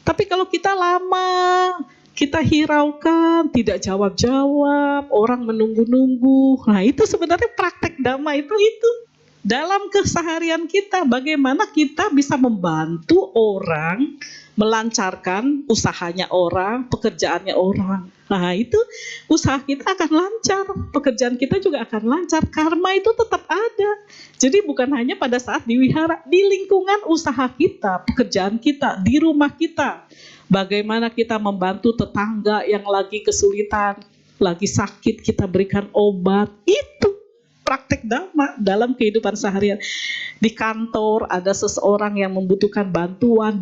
Tapi kalau kita lama, kita hiraukan, tidak jawab-jawab, orang menunggu-nunggu. Nah itu sebenarnya praktek Dhamma itu dalam keseharian kita. Bagaimana kita bisa membantu orang, melancarkan usahanya orang, pekerjaannya orang. Nah itu usaha kita akan lancar, pekerjaan kita juga akan lancar. Karma itu tetap ada. Jadi bukan hanya pada saat diwihara, di lingkungan usaha kita, pekerjaan kita, di rumah kita. Bagaimana kita membantu tetangga yang lagi kesulitan, lagi sakit, kita berikan obat. Itu praktek Dhamma dalam kehidupan seharian. Di kantor ada seseorang yang membutuhkan bantuan,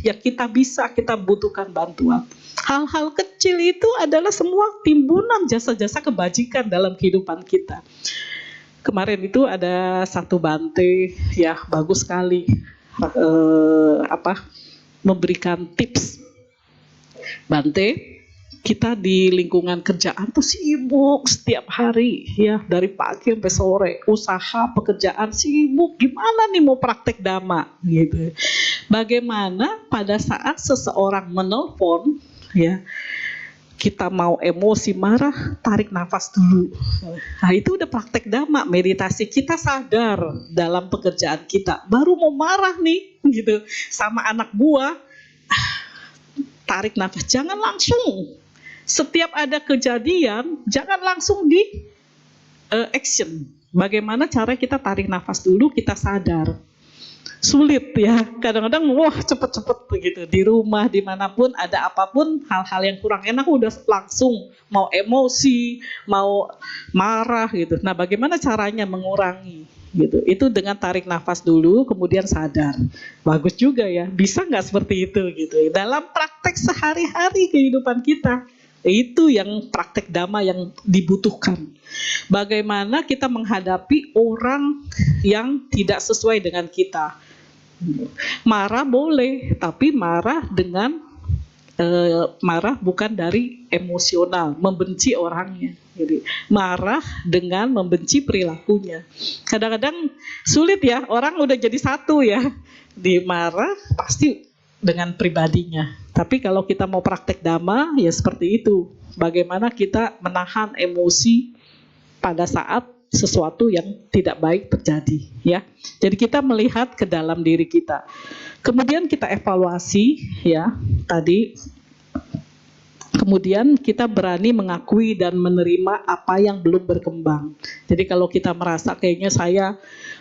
yang kita butuhkan bantuan. Hal-hal kecil itu adalah semua timbunan jasa-jasa kebajikan dalam kehidupan kita. Kemarin itu ada satu Bante, ya, bagus sekali, memberikan tips. Bante, kita di lingkungan kerjaan tuh sibuk setiap hari, ya, dari pagi sampai sore, usaha, pekerjaan sibuk. Gimana nih mau praktek Dhamma, gitu. Bagaimana pada saat seseorang menelpon, ya, kita mau emosi, marah, tarik nafas dulu. Nah itu udah praktek Dhamma, meditasi. Kita sadar dalam pekerjaan kita, baru mau marah nih, gitu, sama anak buah, tarik nafas, jangan langsung. Setiap ada kejadian, jangan langsung di action. Bagaimana cara kita tarik nafas dulu, kita sadar. Sulit, ya, kadang-kadang wah cepet-cepet begitu, di rumah, dimanapun, ada apapun, hal-hal yang kurang enak udah langsung mau emosi, mau marah, gitu. Nah bagaimana caranya mengurangi, gitu? Itu dengan tarik nafas dulu, kemudian sadar. Bagus juga, ya, bisa nggak seperti itu, gitu, dalam praktek sehari-hari kehidupan kita. Itu yang praktek Dhamma yang dibutuhkan. Bagaimana kita menghadapi orang yang tidak sesuai dengan kita. Marah boleh, tapi marah dengan marah bukan dari emosional, membenci orangnya. Jadi marah dengan membenci perilakunya. Kadang-kadang sulit, ya, orang udah jadi satu, ya, di marah pasti dengan pribadinya. Tapi kalau kita mau praktek Dhamma, ya seperti itu. Bagaimana kita menahan emosi pada saat sesuatu yang tidak baik terjadi, ya. Jadi kita melihat ke dalam diri kita. Kemudian kita evaluasi, ya, tadi. Kemudian kita berani mengakui dan menerima apa yang belum berkembang. Jadi kalau kita merasa kayaknya saya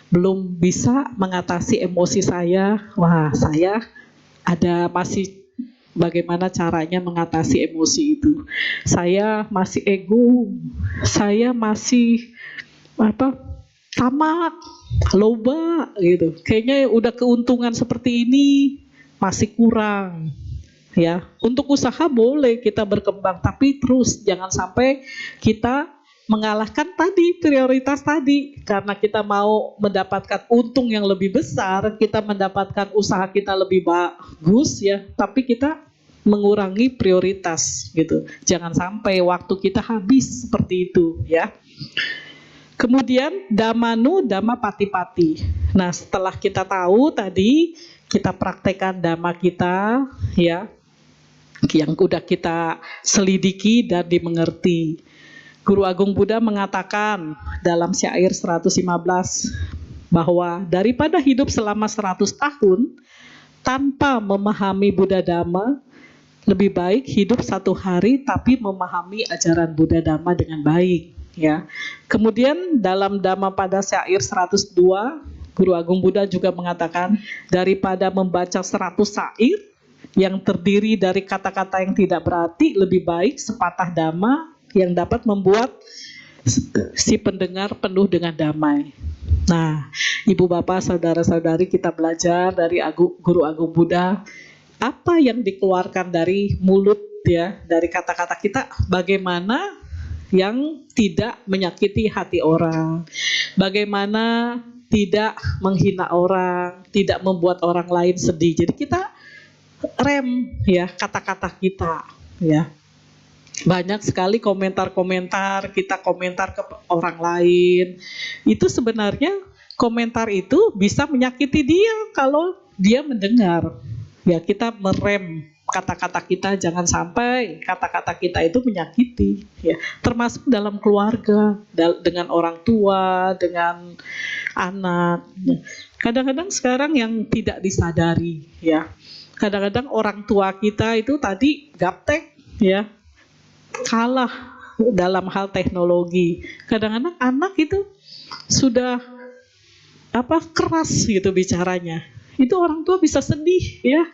belum bisa mengatasi emosi saya, wah, saya ada masih bagaimana caranya mengatasi emosi itu. Saya masih ego, saya masih tamak, loba gitu. Kayaknya udah keuntungan seperti ini masih kurang. Ya, untuk usaha boleh kita berkembang, tapi terus jangan sampai kita mengalahkan tadi prioritas tadi, karena kita mau mendapatkan untung yang lebih besar, kita mendapatkan usaha kita lebih bagus ya, tapi kita mengurangi prioritas gitu. Jangan sampai waktu kita habis seperti itu ya. Kemudian damanu dama pati-pati. Nah, setelah kita tahu tadi, kita praktekkan dhamma kita ya, yang udah kita selidiki dan dimengerti. Guru Agung Buddha mengatakan dalam syair 115 bahwa daripada hidup selama 100 tahun tanpa memahami Buddha Dhamma, lebih baik hidup 1 hari tapi memahami ajaran Buddha Dhamma dengan baik. Ya. Kemudian dalam Dhamma pada syair 102, Guru Agung Buddha juga mengatakan daripada membaca 100 syair yang terdiri dari kata-kata yang tidak berarti, lebih baik sepatah dhamma yang dapat membuat si pendengar penuh dengan damai. Nah, Ibu Bapak, Saudara-saudari, kita belajar dari Guru Agung Buddha, apa yang dikeluarkan dari mulut ya, dari kata-kata kita, bagaimana yang tidak menyakiti hati orang, bagaimana tidak menghina orang, tidak membuat orang lain sedih. Jadi kita rem ya kata-kata kita ya. Banyak sekali komentar-komentar, kita komentar ke orang lain. Itu sebenarnya komentar itu bisa menyakiti dia kalau dia mendengar. Ya, kita merem kata-kata kita, jangan sampai kata-kata kita itu menyakiti ya, termasuk dalam keluarga, dengan orang tua, dengan anak. Kadang-kadang sekarang yang tidak disadari ya, kadang-kadang orang tua kita itu tadi gaptek ya, kalah dalam hal teknologi. Kadang-kadang anak itu sudah keras gitu bicaranya, itu orang tua bisa sedih ya.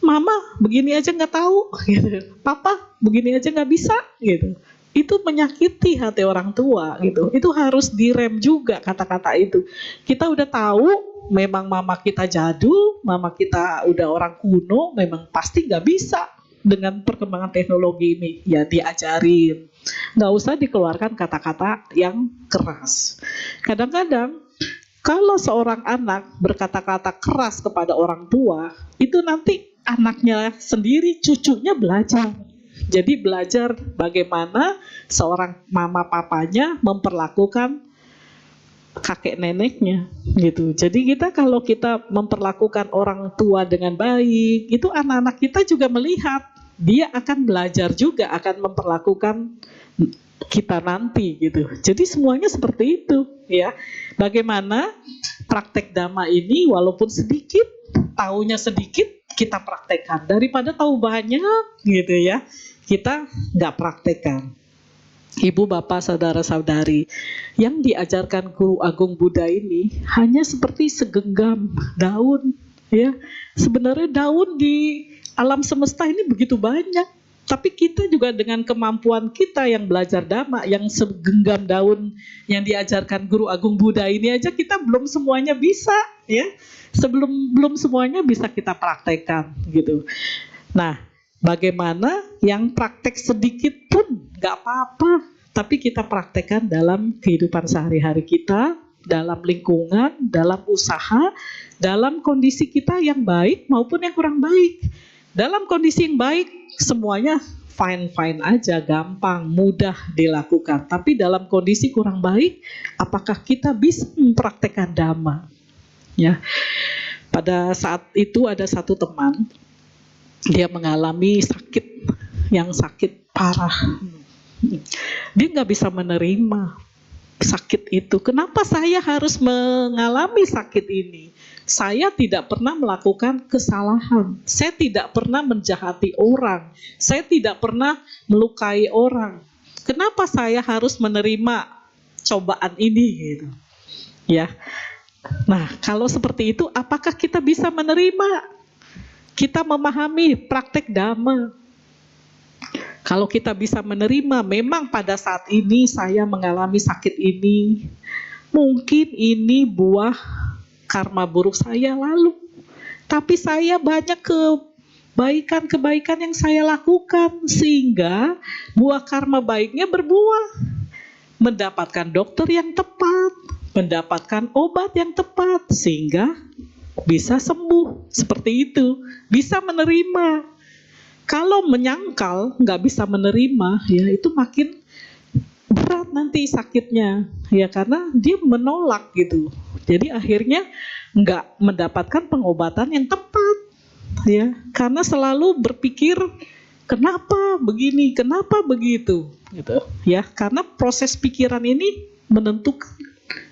Mama begini aja nggak tahu, gitu. Papa begini aja nggak bisa, gitu. Itu menyakiti hati orang tua, gitu. Itu harus direm juga kata-kata itu. Kita udah tahu, memang mama kita jadul, mama kita udah orang kuno, memang pasti nggak bisa dengan perkembangan teknologi ini. Ya diajarin, nggak usah dikeluarkan kata-kata yang keras. Kadang-kadang kalau seorang anak berkata-kata keras kepada orang tua, itu nanti anaknya sendiri, cucunya belajar. Jadi belajar bagaimana seorang mama papanya memperlakukan kakek neneknya gitu. Jadi kalau kita memperlakukan orang tua dengan baik, itu anak-anak kita juga melihat, dia akan belajar juga, akan memperlakukan kita nanti gitu. Jadi semuanya seperti itu ya. Bagaimana praktek dhamma ini walaupun sedikit, taunya sedikit, kita praktekkan daripada tahu banyak gitu ya, kita nggak praktekkan. Ibu bapak saudara-saudari, yang diajarkan Guru Agung Buddha ini hanya seperti segenggam daun ya. Sebenarnya daun di alam semesta ini begitu banyak, tapi kita juga dengan kemampuan kita yang belajar dhamma, yang segenggam daun yang diajarkan Guru Agung Buddha ini aja kita belum semuanya bisa ya. Belum semuanya bisa kita praktekkan gitu. Nah, bagaimana yang praktek sedikit pun nggak apa-apa, tapi kita praktekkan dalam kehidupan sehari-hari kita, dalam lingkungan, dalam usaha, dalam kondisi kita yang baik maupun yang kurang baik. Dalam kondisi yang baik, semuanya fine-fine aja, gampang, mudah dilakukan. Tapi dalam kondisi kurang baik, apakah kita bisa mempraktekkan dhamma? Ya, pada saat itu ada satu teman, dia mengalami sakit yang sakit parah. Dia nggak bisa menerima sakit itu. Kenapa saya harus mengalami sakit ini? Saya tidak pernah melakukan kesalahan. Saya tidak pernah menjahati orang. Saya tidak pernah melukai orang. Kenapa saya harus menerima cobaan ini? Gitu. Ya. Nah, kalau seperti itu, apakah kita bisa menerima? Kita memahami praktek dhamma. Kalau kita bisa menerima, memang pada saat ini saya mengalami sakit ini, Mungkin ini buah karma buruk saya lalu. Tapi saya banyak kebaikan-kebaikan yang saya lakukan. Sehingga buah karma baiknya berbuah. Mendapatkan dokter yang tepat. Mendapatkan obat yang tepat. Sehingga bisa sembuh. Seperti itu. Bisa menerima. Kalau menyangkal, nggak bisa menerima, ya itu makin berat nanti sakitnya, ya karena dia menolak gitu. Jadi akhirnya nggak mendapatkan pengobatan yang tepat, ya karena selalu berpikir kenapa begini, kenapa begitu, gitu. Ya karena proses pikiran ini menentukan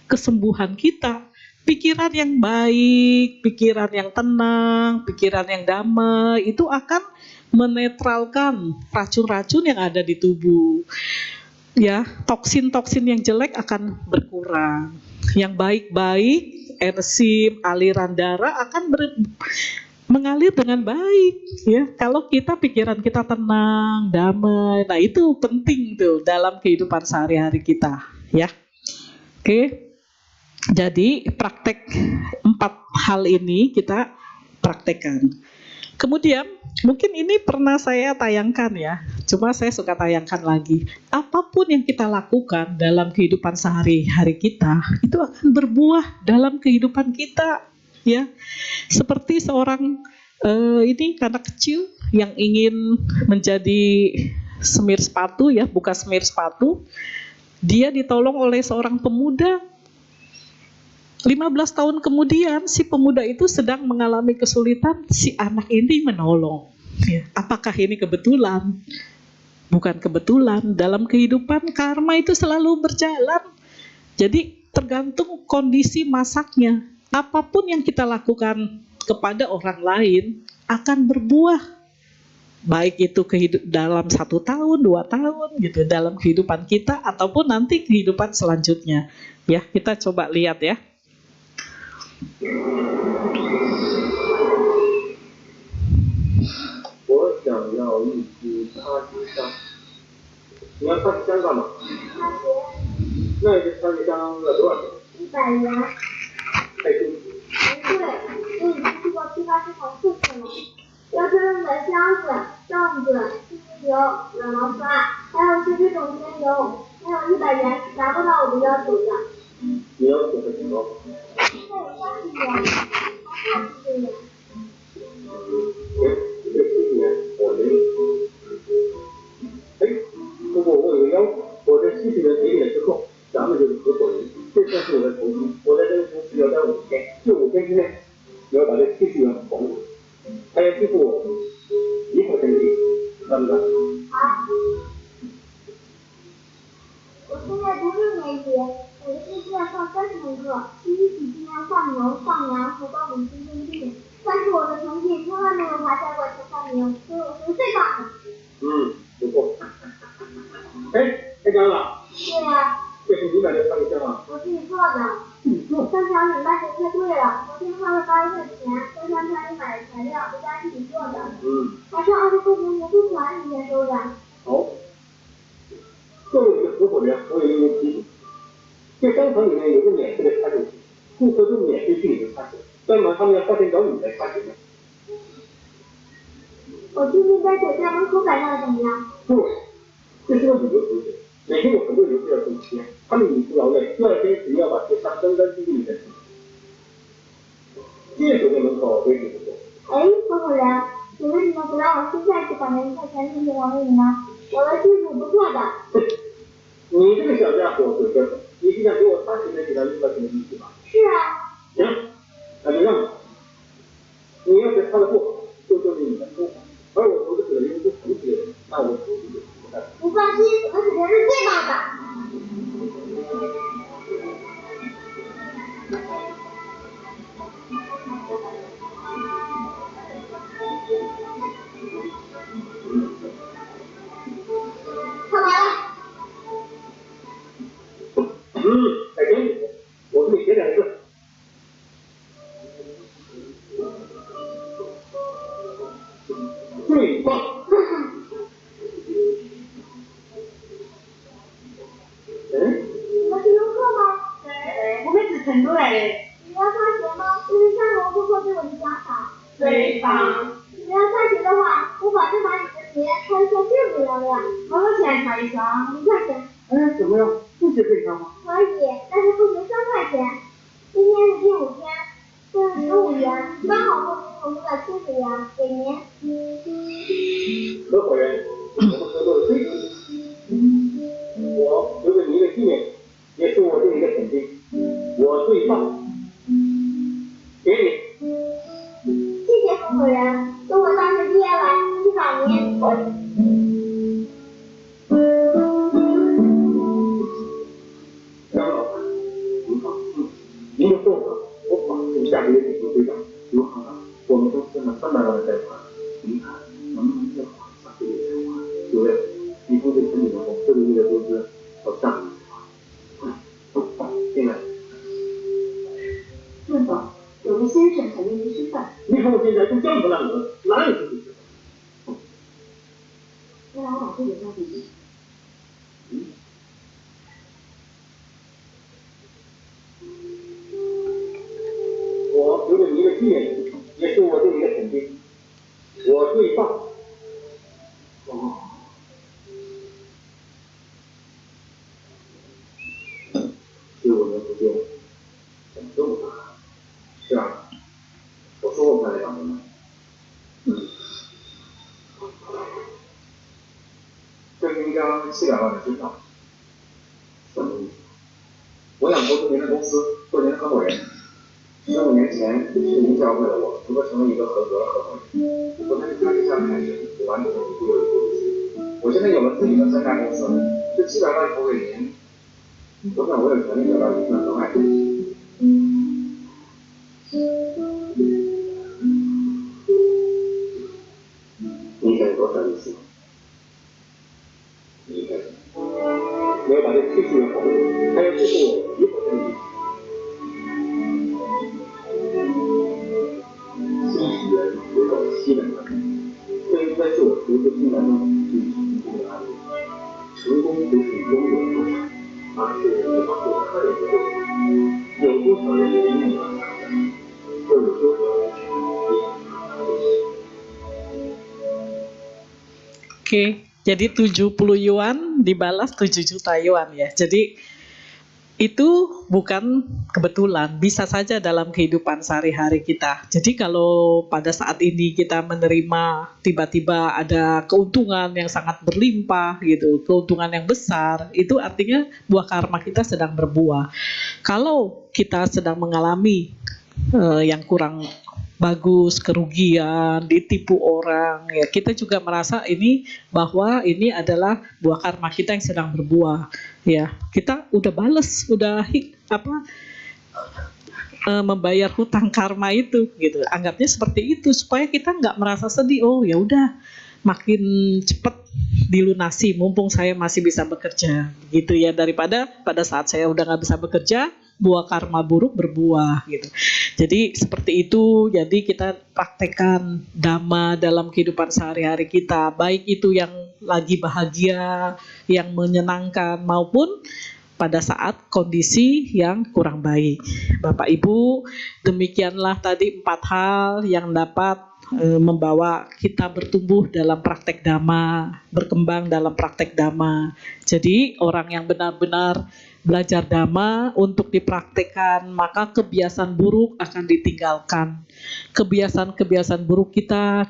kesembuhan kita. Pikiran yang baik, pikiran yang tenang, pikiran yang damai itu akan menetralkan racun-racun yang ada di tubuh. Ya, toksin-toksin yang jelek akan berkurang. Yang baik-baik, enzim, aliran darah akan mengalir dengan baik. Ya, kalau pikiran kita tenang, damai, nah itu penting tuh dalam kehidupan sehari-hari kita. Ya, oke. Jadi praktek 4 hal ini kita praktekkan. Kemudian mungkin ini pernah saya tayangkan ya, cuma saya suka tayangkan lagi. Apapun yang kita lakukan dalam kehidupan sehari-hari kita, itu akan berbuah dalam kehidupan kita. Ya, seperti seorang ini anak kecil yang ingin menjadi semir sepatu ya, buka semir sepatu. Dia ditolong oleh seorang pemuda. 15 tahun kemudian si pemuda itu sedang mengalami kesulitan, si anak ini menolong. Ya, apakah ini kebetulan? Bukan kebetulan. Dalam kehidupan karma itu selalu berjalan. Jadi tergantung kondisi masaknya. Apapun yang kita lakukan kepada orang lain akan berbuah. Baik itu dalam 1 tahun, 2 tahun gitu, dalam kehidupan kita ataupun nanti kehidupan selanjutnya. Ya, kita coba lihat ya.
我想要一支擦纸香。你要擦纸香干嘛？擦鞋。那一支擦纸香要多少钱？100元。太贵。不对，我已经去过批发市场4次了。要是问的箱子、凳子、吸鼻油、软毛刷，还有是这种精油，没有100元是达不到我的要求的。你要求的挺高。那有30元，还40元。这40元我没有。哎，不过我有个要求，我这70元给你了之后，咱们就是合伙人，这算是我的投资。我在这个公司要待5天，这5天之内，你要把这70元还我，还要支付我1块钱的利息，干不干？好。我现在读6年级，每个星期要上30门课，第一起尽量放牛、放羊和帮母亲种地。但是我的成绩从来没有排在过前3名，所以我是最棒的。不错。哎，开张了。对呀。这是你买的擦纸香啊？我自己做的。香肠你卖的太贵了，昨天花了81块钱，和香肠里买的材料都家自己做的。还是20块钱年费款里面收的。好。作为你的合伙人，我有一个提醒，这商场里面有个免费的擦酒机，顾客都免费去里面擦手，干嘛他们要花钱找你来擦酒呢？我最近在酒店门口摆卖怎么样？对，这是个旅游城市，每天有很多游客要做体验，他们饮食劳累，第2天只要把车擦干干净净的再走。这酒店门口位置不错。哎，合伙人，你为什么不让我现在就把那1块钱存进网里呢？我的技术不错的。你这个小家伙鬼根本，你是想给我30元给他1块钱的利息吧？是啊。行，那就让你。你要是擦的不好，就证明你的不好，而我投资者又不熟悉的人，那我投资就不干。你放心，我肯定是最棒的。看完了。再给你，我给你写2个字。
一双5块钱。
哎，怎么样？不写赔偿吗？
可以，但是不行3块钱。今天是第5天，这是15元，刚好不足570元，给您。
合伙人，我们合作的非常好。我留给你一个纪念，也是我对你的肯定。我最棒，给你。
谢谢合伙人，等我上次毕业了，去找您。
好。张老板，您好，您的做法，我保证下个月给您归账。如何啊？我们公司呢300万的贷款，您看能不能再缓3个月才还？主任，你不给陈女员工4个月的工资，到下个月才还。进来。
陆总，有位先生想跟您吃饭。
你看我现在都江湖烂额，哪有这回事？
要来我把这个交给您。
我留给你一个纪念，也是我对你的肯定。我最棒。哦。15年不见，怎么这么大？是啊，我说过快来找你吗？这是一张700万的支票，什么意思？我想投资您的公司，做您的合伙人。15年前是您教会了我如何成为一个合格的合伙人。我从这之上开始，就完成了一步又一步的事。我现在有了自己的3家公司，这700万投给您，我想我有权利得到一份额外的。你想有多少利息？你看，我要把这批数好，还要支付我1%的利息。70元回到700万，这应该是我投资新来中最成功的案例。成功不是拥有多少，而是你把我看见的多少。有多少人比你要强大，又有多少人比你要强大。
Oke, jadi 70 yuan dibalas 7 juta yuan ya. Jadi itu bukan kebetulan, bisa saja dalam kehidupan sehari-hari kita. Jadi kalau pada saat ini kita menerima tiba-tiba ada keuntungan yang sangat berlimpah gitu, keuntungan yang besar, itu artinya buah karma kita sedang berbuah. Kalau kita sedang mengalami yang kurang bagus, kerugian, ditipu orang, ya kita juga merasa ini bahwa ini adalah buah karma kita yang sedang berbuah, ya kita udah bales, udah membayar hutang karma itu, gitu. Anggapnya seperti itu supaya kita nggak merasa sedih. Oh ya udah, makin cepat dilunasi, mumpung saya masih bisa bekerja, gitu ya, daripada pada saat saya udah nggak bisa bekerja, buah karma buruk berbuah gitu. Jadi seperti itu. Jadi kita praktekkan dhamma dalam kehidupan sehari-hari kita, baik itu yang lagi bahagia, yang menyenangkan, maupun pada saat kondisi yang kurang baik. Bapak Ibu, demikianlah tadi 4 hal yang dapat membawa kita bertumbuh dalam praktek dhamma, berkembang dalam praktek dhamma. Jadi orang yang benar-benar belajar dhamma untuk dipraktekkan, maka kebiasaan buruk akan ditinggalkan. Kebiasaan-kebiasaan buruk kita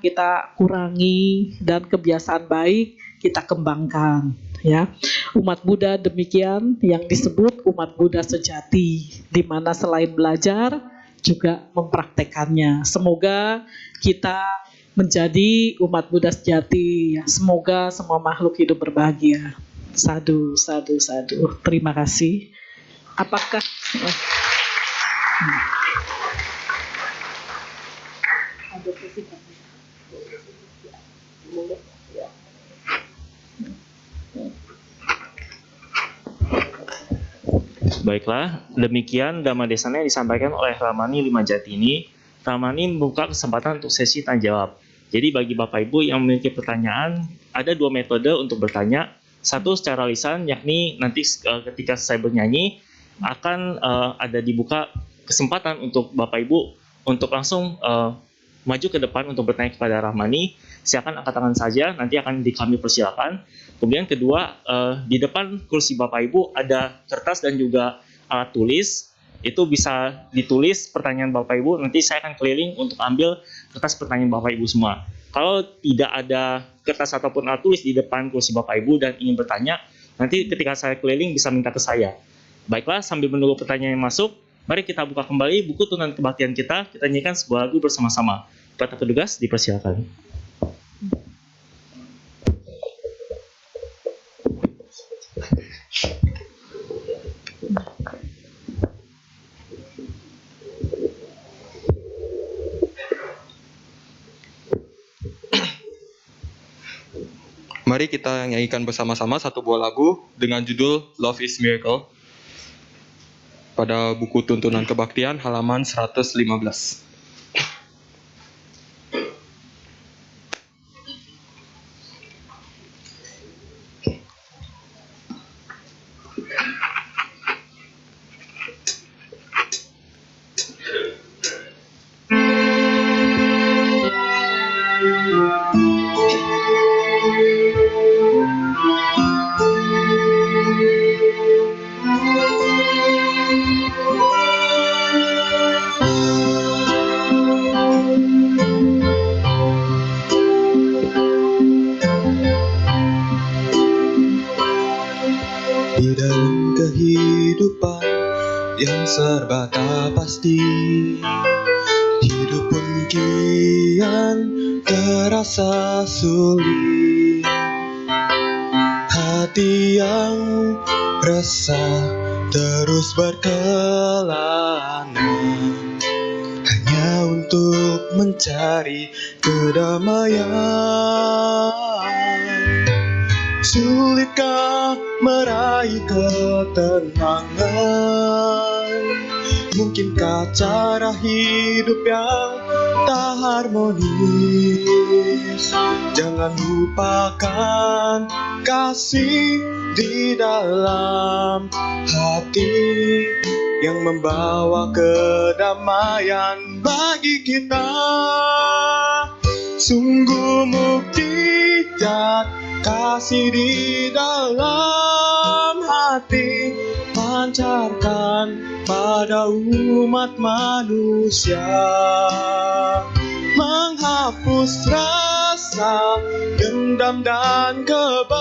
kurangi, dan kebiasaan baik kita kembangkan. Ya, umat Buddha demikian yang disebut umat Buddha sejati, di mana selain belajar juga mempraktekannya. Semoga kita menjadi umat Buddha sejati. Semoga semua makhluk hidup berbahagia. Sadu, sadu, sadu. Terima kasih. Apakah ada sesi
Baiklah, demikian Dhamma Desana yang disampaikan oleh Ramani Limajati ini. Ramani membuka kesempatan untuk sesi tanya jawab. Jadi bagi Bapak Ibu yang memiliki pertanyaan, ada 2 metode untuk bertanya. Satu secara lisan, yakni nanti ketika saya bernyanyi akan ada dibuka kesempatan untuk Bapak Ibu untuk langsung maju ke depan untuk bertanya kepada Rahmani, silakan angkat tangan saja, nanti akan kami persilakan. Kemudian kedua, di depan kursi Bapak Ibu ada kertas dan juga alat tulis. Itu bisa ditulis pertanyaan Bapak Ibu, nanti saya akan keliling untuk ambil kertas pertanyaan Bapak Ibu semua. Kalau tidak ada kertas ataupun alat tulis di depan kursi Bapak Ibu dan ingin bertanya, nanti ketika saya keliling bisa minta ke saya. Baiklah, sambil menunggu pertanyaan yang masuk, mari kita buka kembali buku tuntunan kebaktian kita nyanyikan sebuah lagu bersama-sama. Para petugas dipersilakan.
Mari kita nyanyikan bersama-sama satu buah lagu dengan judul Love is Miracle pada buku tuntunan kebaktian halaman 115. Di dalam kehidupan yang serba tak pasti, hidup pun kian terasa sulit. Hati yang resah terus berkelana hanya untuk mencari kedamaian. Sulitkah meraih ketenangan? Mungkinkah cara hidup yang tak harmonis? Jangan lupakan kasih di dalam hati yang membawa kedamaian bagi kita. Sungguh mukjizat kasih di dalam hati pancarkan pada umat manusia, menghapus rasa dendam dan kebencian,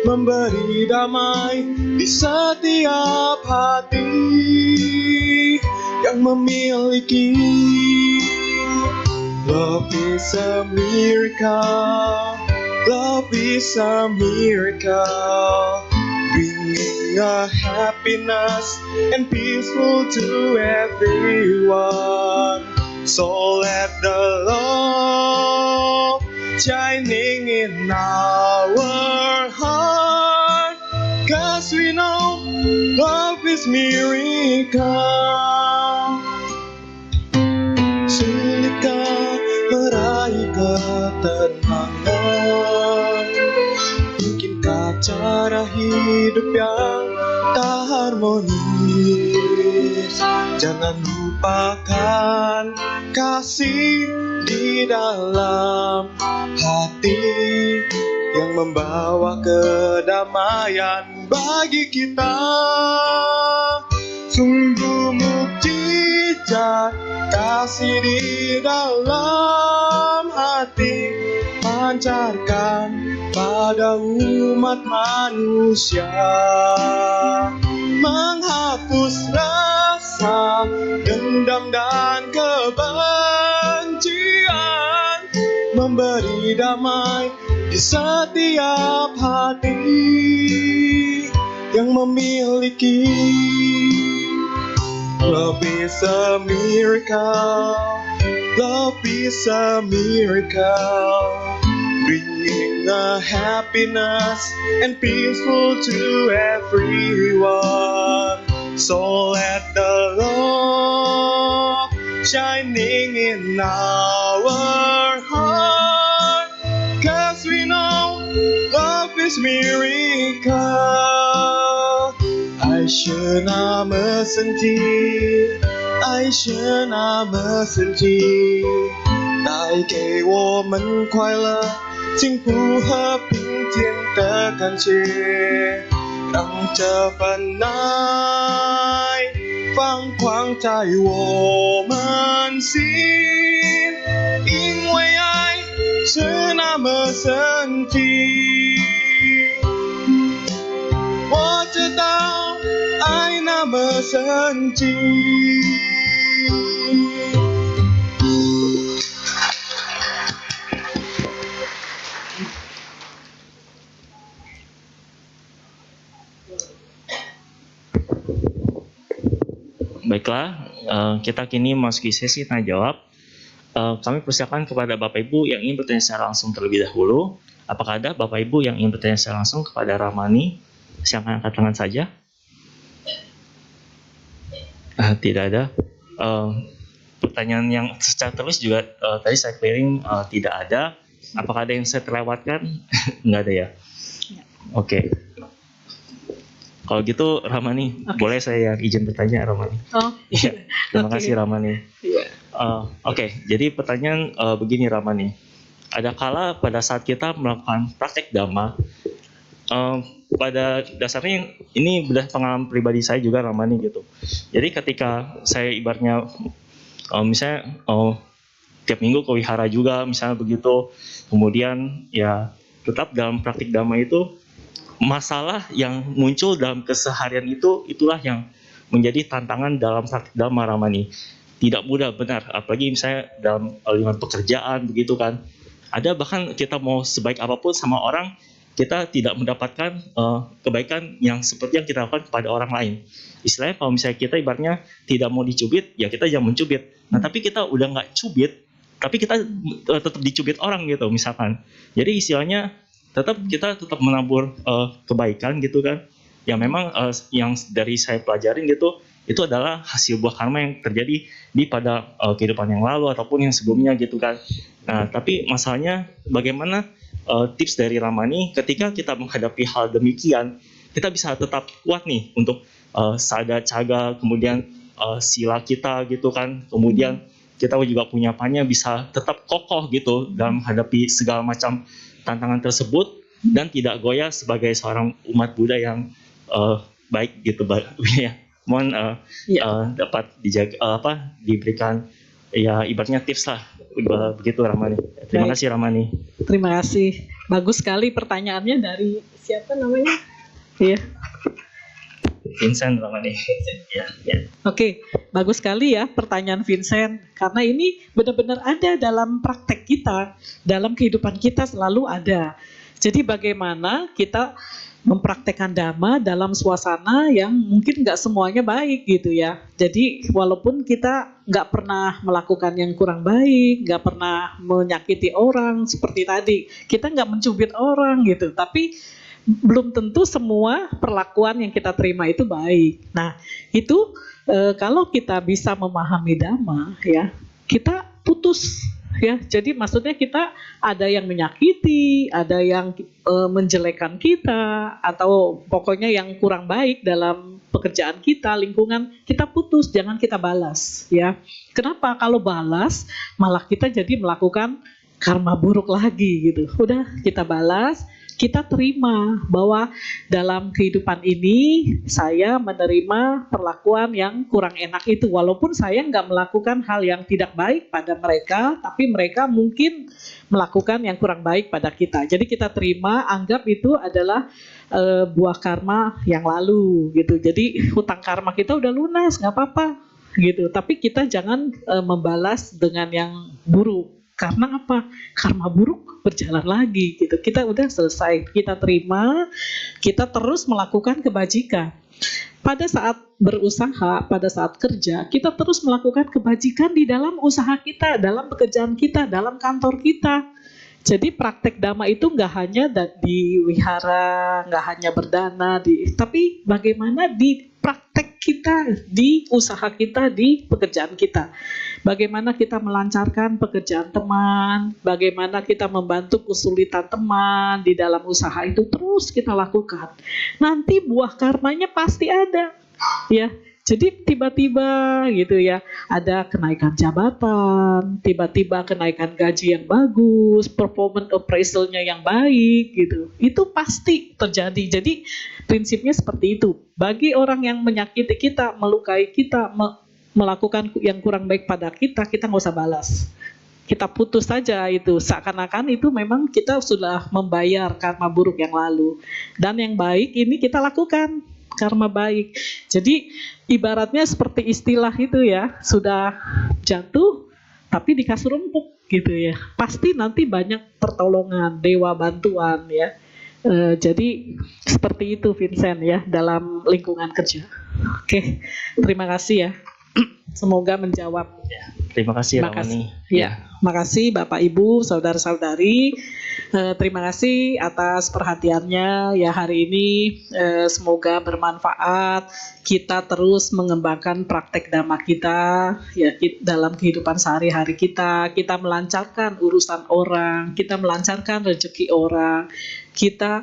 memberi damai di setiap hati yang memiliki. Love is a miracle, love is a miracle, bringing a happiness and peaceful to everyone. So let the love shining in our heart, 'cause we know love is miracle. Sulitkah meraih ketenangan? Mungkinkah cara hidup yang tak harmonis? Jangan lupakan kasih di dalam hati yang membawa kedamaian bagi kita. Sungguh mukjizat kasih di dalam hati pancarkan pada umat manusia, menghapus rasa dendam dan kebencian, memberi damai di setiap hati yang memiliki. Love is a miracle, love is a miracle, bringing a happiness and peaceful to everyone. So let the love shining in our heart, 'cause we know love is miracle. 爱是那么神奇，
爱是那么神奇，带给我们快乐、幸福和平静的感觉，让这份爱放光在我们心，因为爱是那么神奇。我知道爱那么神奇。
Baiklah, kita kini masuki sesi tanya jawab. Kami persilakan kepada Bapak Ibu yang ingin bertanya secara langsung terlebih dahulu. Apakah ada Bapak Ibu yang ingin bertanya secara langsung kepada Ramani? Silakan angkat tangan saja. Tidak ada. Pertanyaan yang secara terus juga tadi saya clearing tidak ada. Apakah ada yang saya terlewatkan? Nggak ada ya? Oke. Kalau gitu Ramani, boleh saya izin bertanya Ramani?
Oh,
Iya. Terima
Oke.
kasih Ramani.
Iya.
Oke, jadi pertanyaan begini Ramani. Ada kala pada saat kita melakukan praktek dhamma, pada dasarnya ini bedah pengalaman pribadi saya juga Ramani gitu. Jadi ketika saya ibaratnya misalnya tiap minggu ke wihara juga misalnya begitu, kemudian ya tetap dalam praktik dhamma itu masalah yang muncul dalam keseharian itulah yang menjadi tantangan dalam praktik dhamma Ramani. Tidak mudah benar, apalagi misalnya dalam lingkungan pekerjaan begitu kan. Ada bahkan kita mau sebaik apapun sama orang, kita tidak mendapatkan kebaikan yang seperti yang kita lakukan kepada orang lain. Istilahnya kalau misalnya kita ibaratnya tidak mau dicubit, ya kita jangan mencubit. Nah tapi kita udah nggak cubit, tapi kita tetap dicubit orang gitu misalkan. Jadi istilahnya kita tetap menabur kebaikan gitu kan. Ya memang yang dari saya pelajarin gitu, itu adalah hasil buah karma yang terjadi di pada kehidupan yang lalu ataupun yang sebelumnya gitu kan. Nah tapi masalahnya bagaimana tips dari Ramani ketika kita menghadapi hal demikian, kita bisa tetap kuat nih untuk sada caga, kemudian sila kita gitu kan, kemudian kita juga punya panya bisa tetap kokoh gitu dalam menghadapi segala macam tantangan tersebut dan tidak goyah sebagai seorang umat Buddha yang baik gitu ya. Mohon dapat dijaga diberikan ya ibaratnya tips lah begitu Ramani. Terima kasih Ramani.
Terima kasih. Bagus sekali pertanyaannya dari siapa namanya? Iya.
Vincent Ramani. Ya.
Oke, bagus sekali ya pertanyaan Vincent. Karena ini benar-benar ada dalam praktek kita, dalam kehidupan kita selalu ada. Jadi bagaimana kita mempraktekkan dhamma dalam suasana yang mungkin nggak semuanya baik gitu ya. Jadi walaupun kita nggak pernah melakukan yang kurang baik, nggak pernah menyakiti orang seperti tadi, kita nggak mencubit orang gitu, tapi belum tentu semua perlakuan yang kita terima itu baik. Nah itu kalau kita bisa memahami dhamma ya, kita putus. Ya, jadi maksudnya kita ada yang menyakiti, ada yang menjelekkan kita, atau pokoknya yang kurang baik dalam pekerjaan kita, lingkungan, kita putus, jangan kita balas. Ya, kenapa? Kalau balas, malah kita jadi melakukan karma buruk lagi gitu. Udah kita balas, kita terima bahwa dalam kehidupan ini saya menerima perlakuan yang kurang enak itu, walaupun saya nggak melakukan hal yang tidak baik pada mereka, tapi mereka mungkin melakukan yang kurang baik pada kita. Jadi kita terima, anggap itu adalah buah karma yang lalu gitu. Jadi hutang karma kita udah lunas, nggak apa-apa gitu. Tapi kita jangan membalas dengan yang buruk. Karena apa? Karma buruk berjalan lagi gitu. Kita udah selesai, kita terima, kita terus melakukan kebajikan. Pada saat berusaha, pada saat kerja, kita terus melakukan kebajikan di dalam usaha kita, dalam pekerjaan kita, dalam kantor kita. Jadi praktek dhamma itu nggak hanya di wihara, nggak hanya berdana, tapi bagaimana di praktek kita, di usaha kita, di pekerjaan kita. Bagaimana kita melancarkan pekerjaan teman, bagaimana kita membantu kesulitan teman di dalam usaha itu terus kita lakukan. Nanti buah karmanya pasti ada, ya. Jadi tiba-tiba gitu ya, ada kenaikan jabatan, tiba-tiba kenaikan gaji yang bagus, performance appraisalnya yang baik gitu. Itu pasti terjadi. Jadi prinsipnya seperti itu. Bagi orang yang menyakiti kita, melukai kita, melakukan yang kurang baik pada kita, kita nggak usah balas. Kita putus saja itu, seakan-akan itu memang kita sudah membayar karma buruk yang lalu, dan yang baik ini kita lakukan karma baik. Jadi ibaratnya seperti istilah itu ya, sudah jatuh tapi dikasih rumput gitu ya, pasti nanti banyak pertolongan dewa bantuan ya. Jadi seperti itu Vincent ya, dalam lingkungan kerja. Oke, terima kasih ya. Semoga menjawab.
Terima kasih
Makasih.
Ramani.
Ya, makasih Bapak Ibu, saudara-saudari. Terima kasih atas perhatiannya ya hari ini. Semoga bermanfaat. Kita terus mengembangkan praktek dhamma kita ya dalam kehidupan sehari-hari kita. Kita melancarkan urusan orang, kita melancarkan rezeki orang. Kita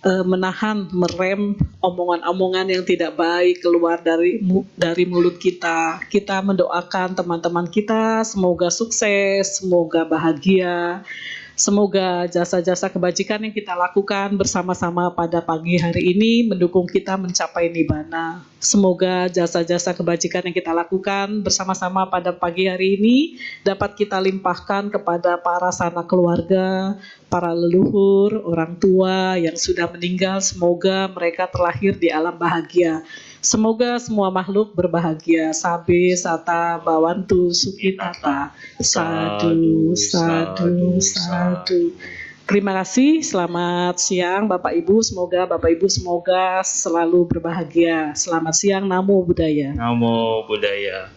menahan, merem omongan-omongan yang tidak baik keluar dari mulut kita. Kita mendoakan teman-teman kita semoga sukses, semoga bahagia. Semoga jasa-jasa kebajikan yang kita lakukan bersama-sama pada pagi hari ini mendukung kita mencapai nibbana. Semoga jasa-jasa kebajikan yang kita lakukan bersama-sama pada pagi hari ini dapat kita limpahkan kepada para sanak keluarga, para leluhur, orang tua yang sudah meninggal. Semoga mereka terlahir di alam bahagia. Semoga semua makhluk berbahagia. Sabe sata bawantu sukitata. Sadu, sadu, sadu. Terima kasih. Selamat siang Bapak Ibu. Semoga Bapak Ibu selalu berbahagia. Selamat siang. Namo Buddhaya.
Namo Buddhaya.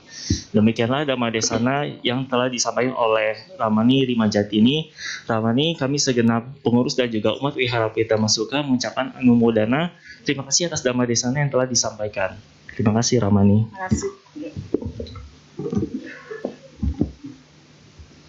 Demikianlah Dhamma Desana yang telah disampaikan oleh Ramani Rimajati ini. Ramani, kami segenap pengurus dan juga umat Wihara Pitama Sukha mengucapkan anumodana. Terima kasih atas Dhamma Desana yang telah disampaikan. Terima kasih Ramani.
Terima kasih.